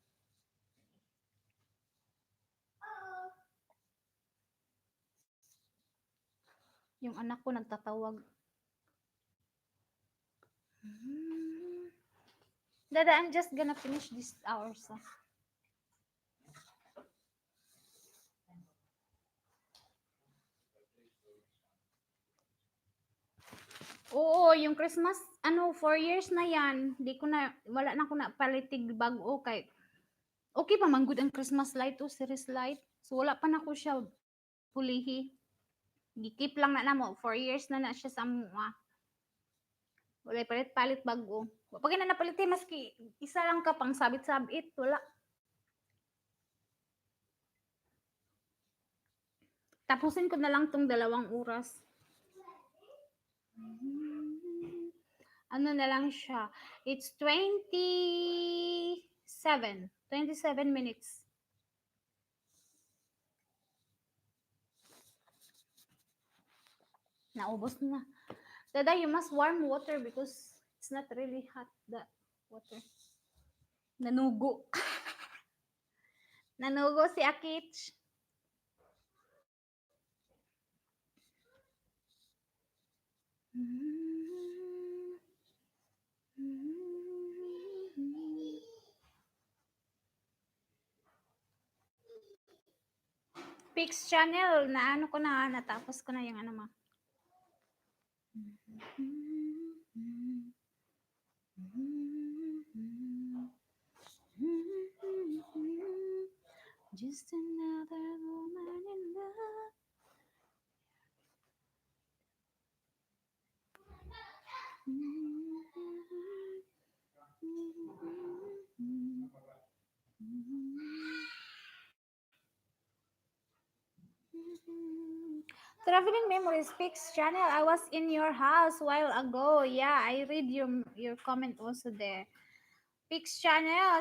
Yung anak ko nagtatawag. Dada, I'm just gonna finish this hours. Oo, yung Christmas, 4 years na yan. Wala na ako na palitig bago kay. Okay pa man good ang Christmas light o series light. So wala pa na ko siya pulihi. Gikip lang na mo. 4 years na siya sa mga. Wala palit-palit bago. Pag na napalitin, maski isa lang ka pang sabit-sabit. Wala. Tapusin ko na lang tong 2 oras. Ano na lang siya. It's 27 minutes. Naubos na. Dada, you must warm water because it's not really hot, the water. Nanugo. Nanugo si Akich. Pix channel, na ano ko na, natapos ko na yung ano mo. Just another woman in love. Traveling Memories Pix channel. I was in your house a while ago. Yeah, I read your comment also there. Pix channel.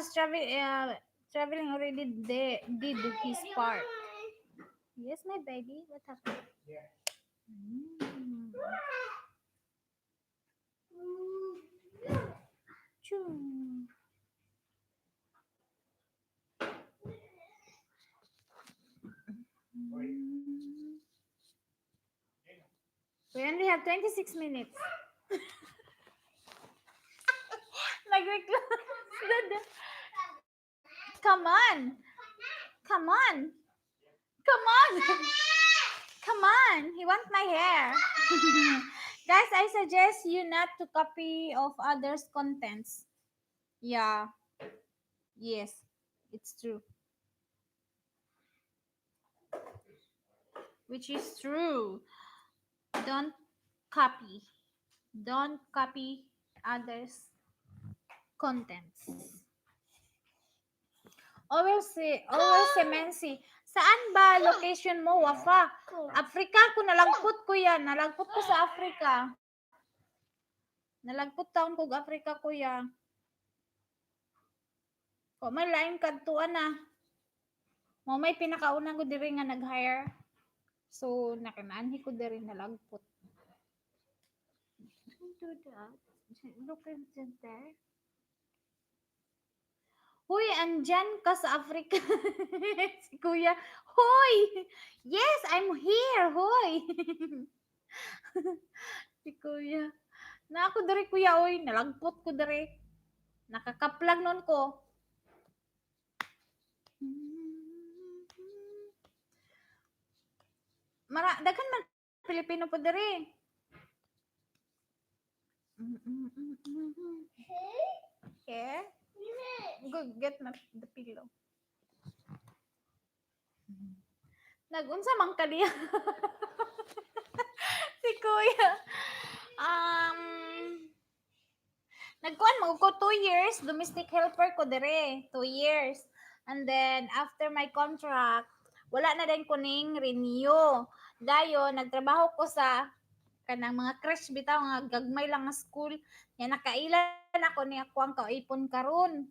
Traveling already did his part. Yes, my baby. What happened? Yeah. We only have 26 minutes. Nag-reclose. Come on. Come on. Come on. Come on. He wants my hair. Guys, I suggest you not to copy of others' contents. Yeah. Yes. It's true. Which is true. Don't copy. Don't copy others' contents. Always si Mensi. Saan ba location mo, Wafa? Africa ko, nalagpot ko yan. Nalagpot ko sa Africa. Nalagpot taon ko Africa, kuya. O may lain kadtuan na. Mo may pinakauna ko diri nga nag-hire. So, nakinanhi ko diri nalagpot. Do that. Look at there. Hoy, andyan ka sa Africa. Si kuya. Hoy! Yes, I'm here. Hoy! Si kuya. Na ako diri kuya, oy. Nalagpot ko diri. Nakakaplag nun ko. Daghan man Pilipino po diri. Okay. Go get the pillow. Nagunsa man ka diya? Si kuya. Nagkuhan mo ko 2 years, domestic helper ko dire, 2 years. And then, after my contract, wala na din kuning renew. Dayo, nagtrabaho ko sa kanang mga crash bitaw nga gagmay lang nga school. Yan nakailan ako ni ako ang kaipon karon.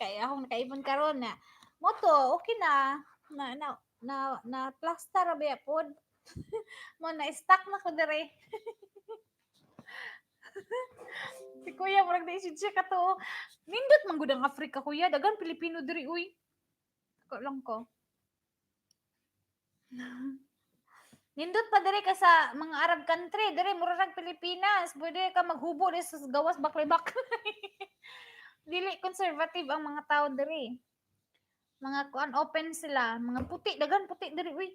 Kaya akong nakaipon karon na moto, okay na. Na plaster ra ba pod. Mo na stuck na ko dire. Si kuya, murag na isip siya ka to. Nindot man gud ang Africa, kuya. Dagan Pilipino diri, uy. Ako lang ko. Nindot pa diri ka sa mga Arab country. Diri, murag Pilipinas. Pwede ka maghubo diri sa gawas baklay-baklay. Dili conservative ang mga tao diri. Mga kuan open sila. Mga puti, dagan puti diri, uy.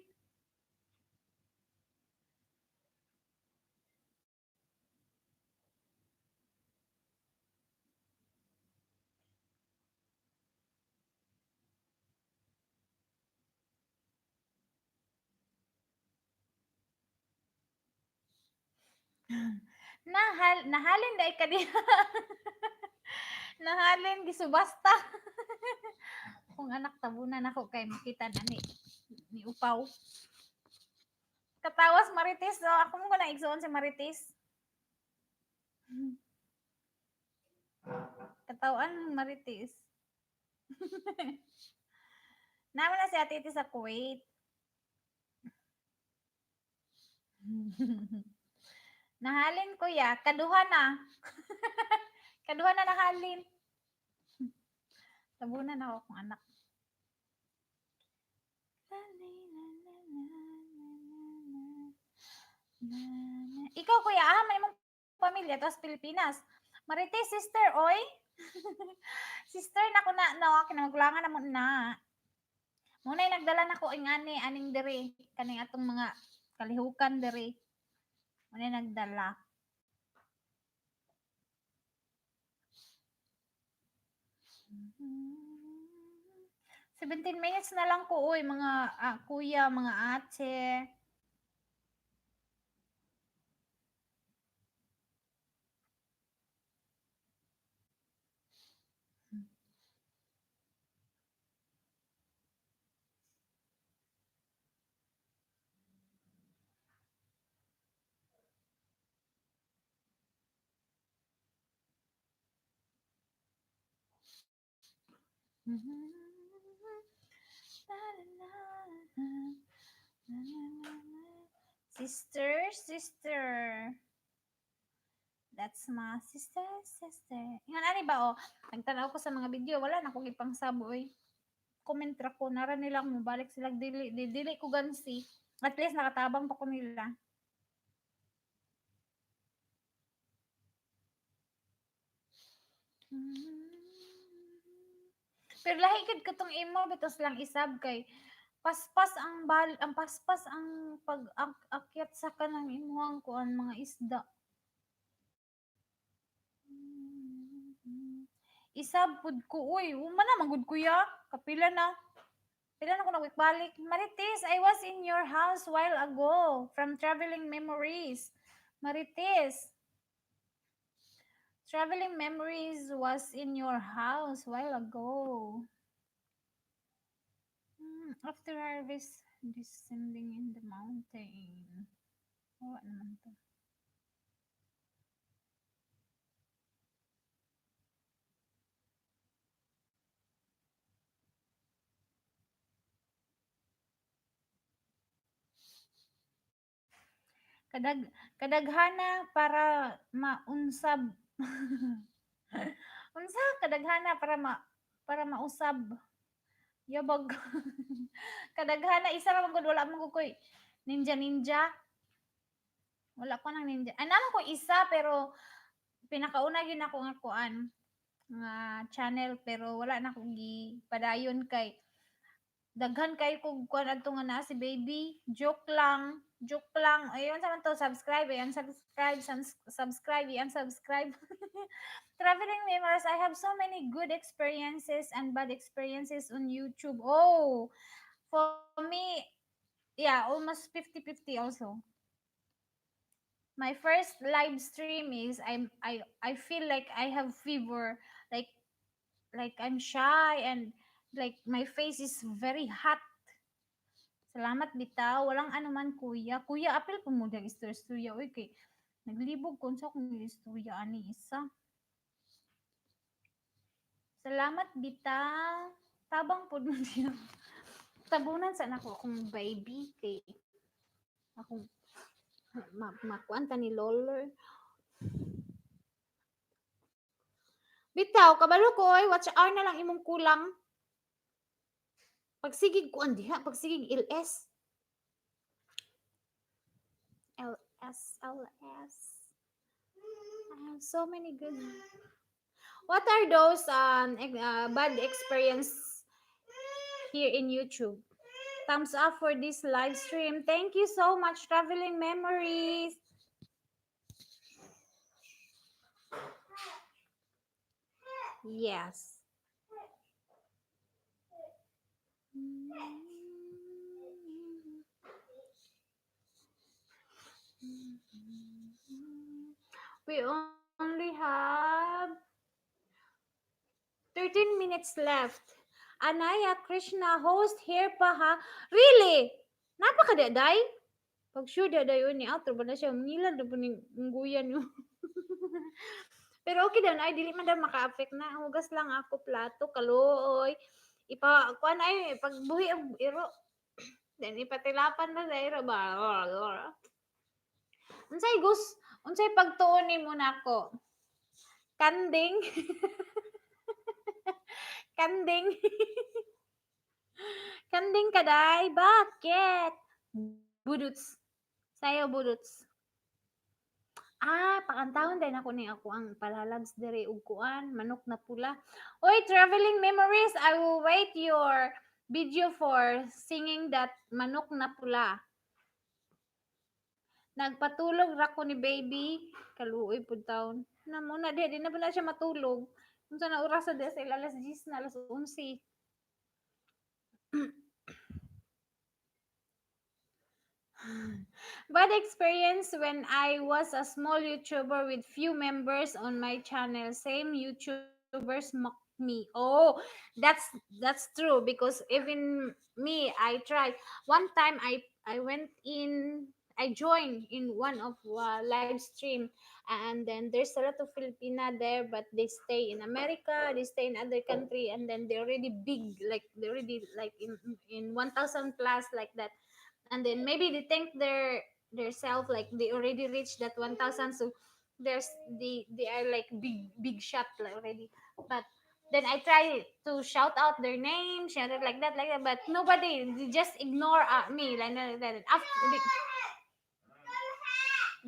Nahalin dai ka diha. Nahalin gisubasta. Kung anak tabunan ako kay makita na ni upaw. Katawas Marites, so ako mo na igsoon si Marites. Katawan Marites. Naman na si Ate Iti sa Kuwait. Nahalin ko ya, kaduha na. Kaduha na nahalin. Tabunan ako kung anak. Ikaw kuya, may mong pamilya tapos Pilipinas. Marites, sister, oy. Sister na ko na, no, kinamaglangan na mo na. Muna'y nagdala na ko ang aning diri. Kaning atong mga kalihukan diri. Muna'y nagdala. Mm-hmm. 17 minutes na lang ko, uy, mga kuya, mga ate. Sister. That's my sister. Yan, ano ba, oh? Nagtanaw ko sa mga video, wala na akong ipang saboy. Comment ra ko, nara nilang mabalik sila, dili ko gansi. At least nakatabang pa ko nila. Pero lahi gid katong imo bitos lang isab kay paspas ang paspas ang akyat sa kanang imuhang kuan mga isda. Isab pud ko uy, uma na magud kuya. Kapila na. Pila na ko nagbalik. Marites, I was in your house while ago from traveling memories. Marites, traveling memories was in your house while ago. After harvest, descending in the mountain. Wala naman to. Kadag kadaghana para maunsab. Unsa kadaghana para mausab. Yabag. Kadaghana isa ra man gud wala man gud koy ninja ninja. Wala ko nang ninja. Anam ko isa pero pinakauna gyud ako nga kuan nga channel pero wala na ko gi padayon kay daghan kay kog kuan adto nga naa si baby. Joke lang. Joke lang. Ayun sa man to subscribe, ayan subscribe, subscribe, ayan subscribe. Traveling memories. I have so many good experiences and bad experiences on YouTube. Oh, for me, yeah, almost 50-50 also. My first live stream is I feel like I have fever, like I'm shy and like my face is very hot. Salamat bitaw, walang anuman kuya. Kuya, apil po mo dag istorya oy kay naglibog kun sa kung istorya ani isa. Salamat bitaw. Tabang pod mo diya. Tabunan sa nako akong baby kay akong makuan ta ni loller. Bitaw, kabalo ko, oy, watch hour na lang imong kulang. Pagsigig ko diha, pagsigig LS. LS. I have so many good. What are those bad experience here in YouTube? Thumbs up for this live stream. Thank you so much, Traveling Memories. Yes. We only have 13 minutes left. Anaya Krishna, host here pa ha. Really? Napakadaday? Pag sure daday yun ni outro ba na siya, nila na po ning nguyan yun. Pero okay daw na, ay dili man daw maka-affect na. Hugas lang ako plato, kaluoy. Kuan ay, pagbuhi ang iro. Then ipatilapan na sa iro ba? Unsay unsay pagtuon nimo nako? Kanding. Kanding. Kanding kaday, bakit? Buduts. Sayo buduts. Pakantahon din ako ni ako ang palalags dere ug kuan, manok na pula. Oy, traveling memories. I will wait your video for singing that manok na pula. Nagpatulog ra ko ni baby. Kaluoy pud taon. Na muna di na ba na siya matulog. Unsa na oras sa sa alas 10 na alas 11. Bad experience when I was a small YouTuber with few members on my channel. Same YouTubers mock me. Oh, that's true because even me, I tried. One time I went in. I joined in one of live stream, and then there's a lot of Filipina there, but they stay in America, they stay in other country, and then they're already big, like they're already like in 1,000 plus like that, and then maybe they think their self like they already reached that 1,000, so there's they are like big shot like already, but then I try to shout out their name, shout it like that, but nobody, they just ignore me like that. After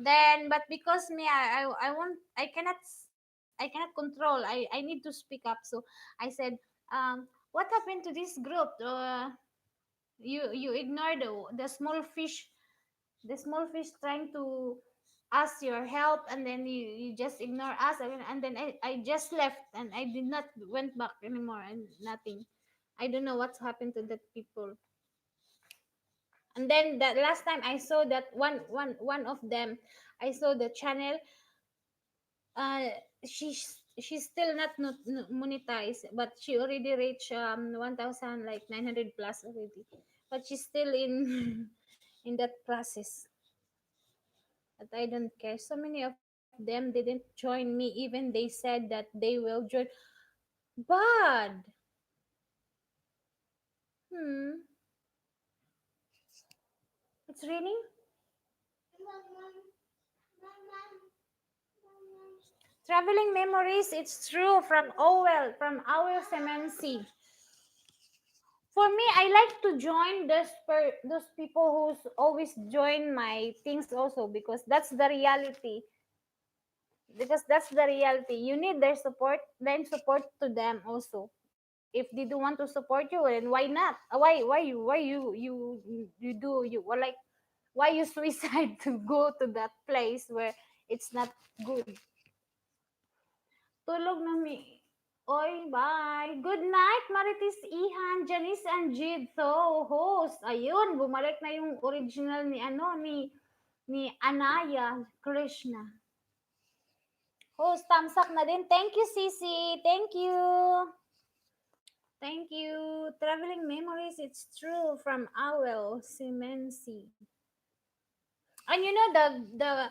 then, but because me, I won't, I cannot control. I need to speak up. So I said, What happened to this group? You ignore the small fish, the small fish trying to ask your help, and then you just ignore us, and then I just left and I did not went back anymore and nothing. I don't know what's happened to that people. And then that last time I saw that one of them, I saw the channel. uh she's still not monetized, but she already reached 1000 like 900 plus already, but she's still in in that process. But I don't care. So many of them didn't join me, even they said that they will join. Bad. Hmm. It's raining. Traveling memories, it's true, from Owel, from Owel Semensi. For me, I like to join those people who's always join my things also, because that's the reality. Because that's the reality. You need their support, then support to them also. If they don't want to support you, then why not? Why you do you well, like, why you suicide to go to that place where it's not good? Tulog na mi. Oy, bye. Good night, Maritis Ihan, Janice, and Jid. So, host. Ayun, bumalik na yung original ni ni Anaya Krishna. Host, thumbs up na din. Thank you, Sisi. Thank you. Thank you. Traveling memories, it's true, from Owl Simensi. And you know the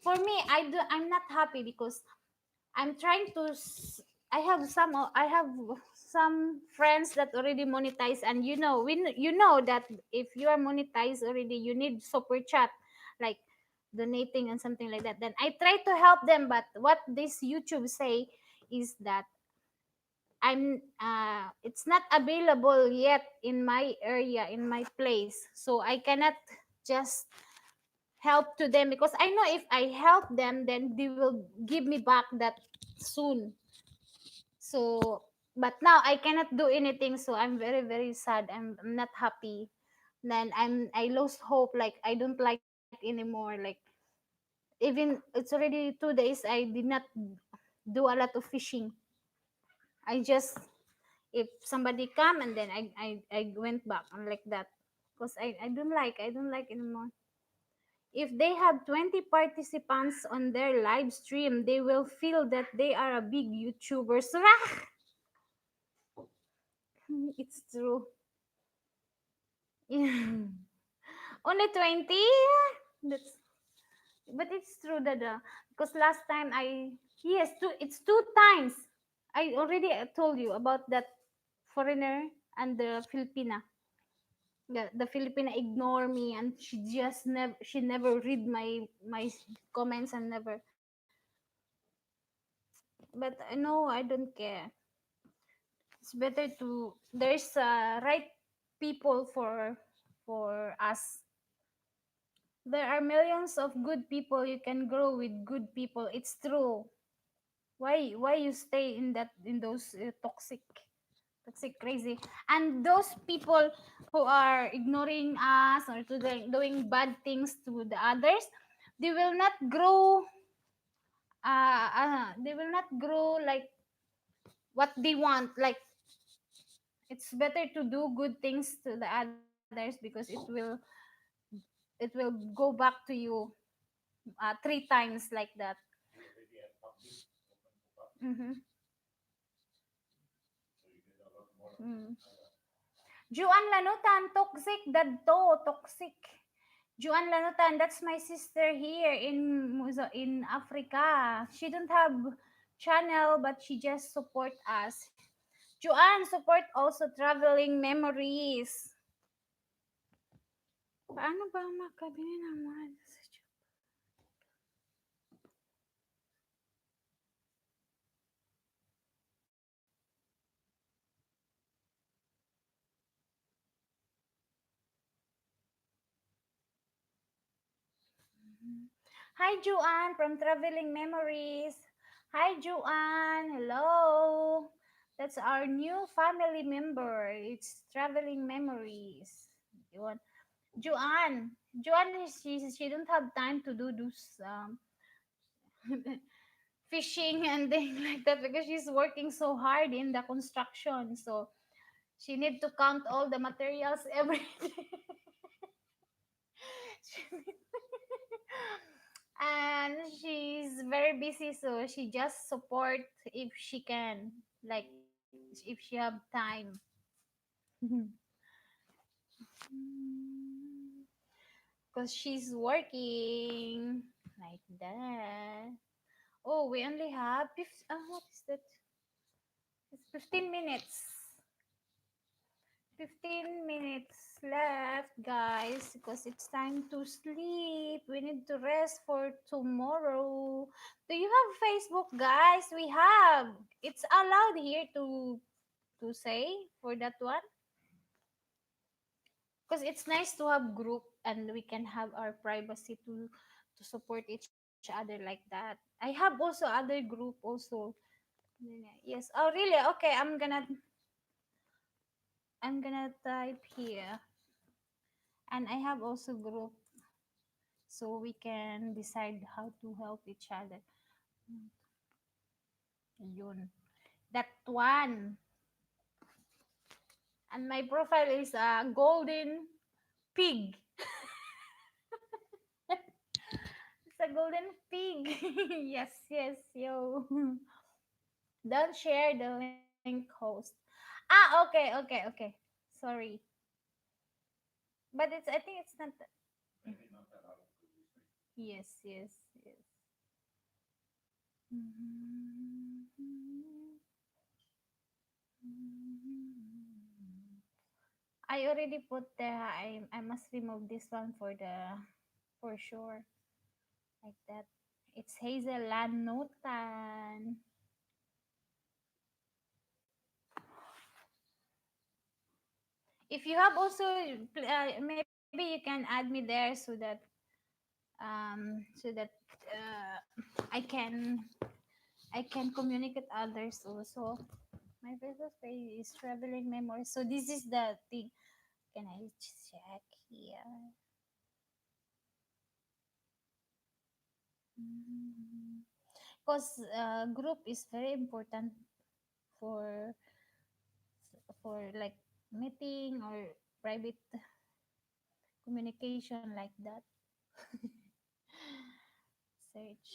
for me, I'm not happy because I'm trying to I have some friends that already monetize, and you know that if you are monetized already, you need super chat, like donating and something like that. Then I try to help them, but what this YouTube say is that it's not available yet in my area, in my place, so I cannot just help to them, because I know if I help them, then they will give me back that soon. So, but now I cannot do anything, so I'm very very sad. I'm not happy. Then I lost hope. Like, I don't like anymore. Like, even it's already 2 days, I did not do a lot of fishing. I just, if somebody come, and then I went back and like that, because I don't like anymore. If they have 20 participants on their live stream, they will feel that they are a big YouTuber. It's true. Yeah. Only 20? That's, but it's true that because last time yes, it's two times. I already told you about that foreigner and the Filipina. The Filipina ignore me, and she never read my comments, and never. But no, I don't care. It's better to there's right people for us. There are millions of good people. You can grow with good people. It's true. Why you stay in those toxic crazy, and those people who are ignoring us, or doing bad things to the others, they will not grow. They will not grow like what they want. Like, it's better to do good things to the others, because it will go back to you three times like that. Mm-hmm. Mm. Juan Lanutan, toxic dadto, toxic. Juan Lanutan, that's my sister here in Africa. She don't have channel, but she just support us. Juan, support also traveling memories. Paano ba makabili ng mga Hi, Juan from Traveling Memories. Hi, Juan. Hello. That's our new family member. It's traveling memories. Yun. Joanne. Joanne, she don't have time to do those fishing and things like that because she's working so hard in the construction. So she need to count all the materials every day. And she's very busy, so she just support if she can, like if she have time. Because she's working like that. Oh, we only have what is that? It's 15 minutes. 15 minutes left, guys, because it's time to sleep. We need to rest for tomorrow. Do you have Facebook, guys? We have. It's allowed here to say for that one because it's nice to have group and we can have our privacy to support each other like that. I have also other group also. Yes. Oh, really? Okay. I'm gonna type here, and I have also group so we can decide how to help each other. Yun. That one. And my profile is a golden pig. It's a golden pig. Yes, yes, yo. Don't share the link host. Okay, okay, okay. Sorry. But it's I think it's not yes, yes, yes. I already put the I must remove this one for sure. Like that. It's Hazel Lanutan. If you have also maybe you can add me there so that I can communicate others also. My Facebook page is traveling memories. So this is the thing. Can I check here? Because group is very important for like meeting or private communication like that. Search.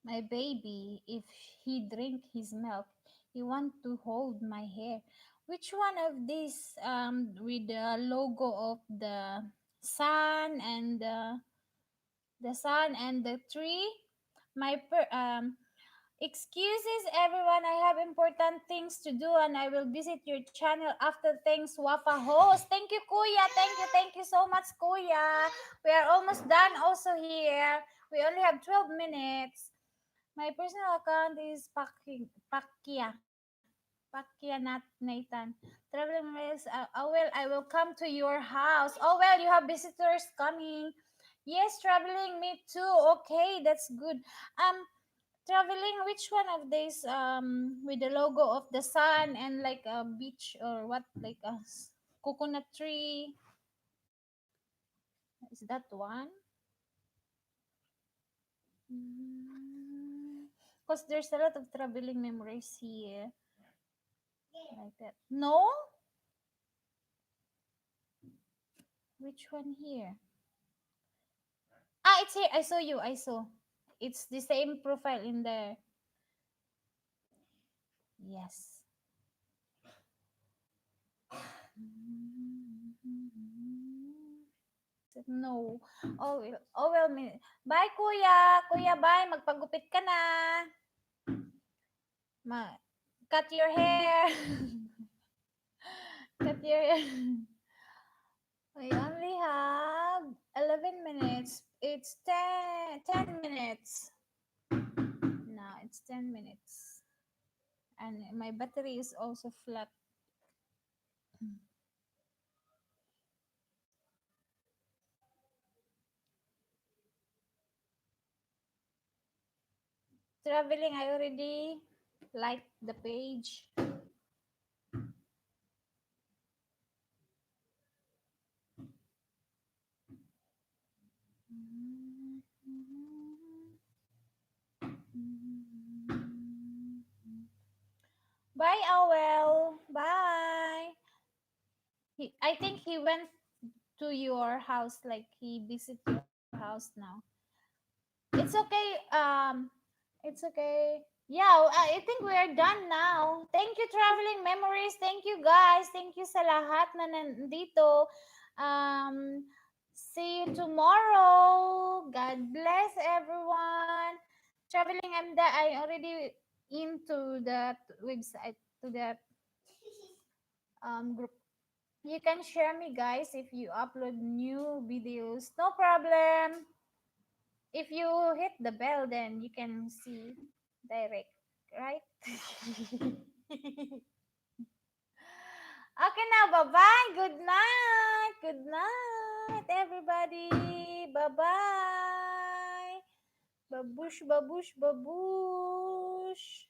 My baby, if he drink his milk, he want to hold my hair. Which one of these with the logo of sun and the sun and the tree? My excuses everyone, I have important things to do and I will visit your channel after. Thanks, Wafa host. Thank you, Kuya. Thank you so much, Kuya. We are almost done also here. We only have 12 minutes. My personal account is Pakia Nathan. Traveling is, well, I will come to your house. Oh, well, you have visitors coming. Yes, traveling, me too. Okay, that's good. Traveling, which one of these with the logo of the sun and like a beach or what, like a coconut tree? Is that one? Because there's a lot of traveling memories here like that. No? Which one here? It's here. I saw you. I saw. It's the same profile in there. Yes. No. Oh well. Bye, kuya. Kuya, bye. Magpagupit ka na. Ma cut your hair. Cut your hair. We only have 11 minutes. It's 10 minutes. No, it's 10 minutes. And my battery is also flat. traveling, I already liked the page. Bye, Owel. Bye. I think he went to your house, like he visit your house now. It's okay. It's okay. Yeah, I think we are done now. Thank you, Traveling Memories. Thank you, guys. Thank you sa lahat na nandito. See you tomorrow. God bless everyone. Traveling, I already into the website, to the group. You can share me, guys, if you upload new videos. No problem. If you hit the bell, then you can see direct, right? Okay, now, bye-bye. Good night. Good night, everybody. Bye-bye. Babush, babush, babush.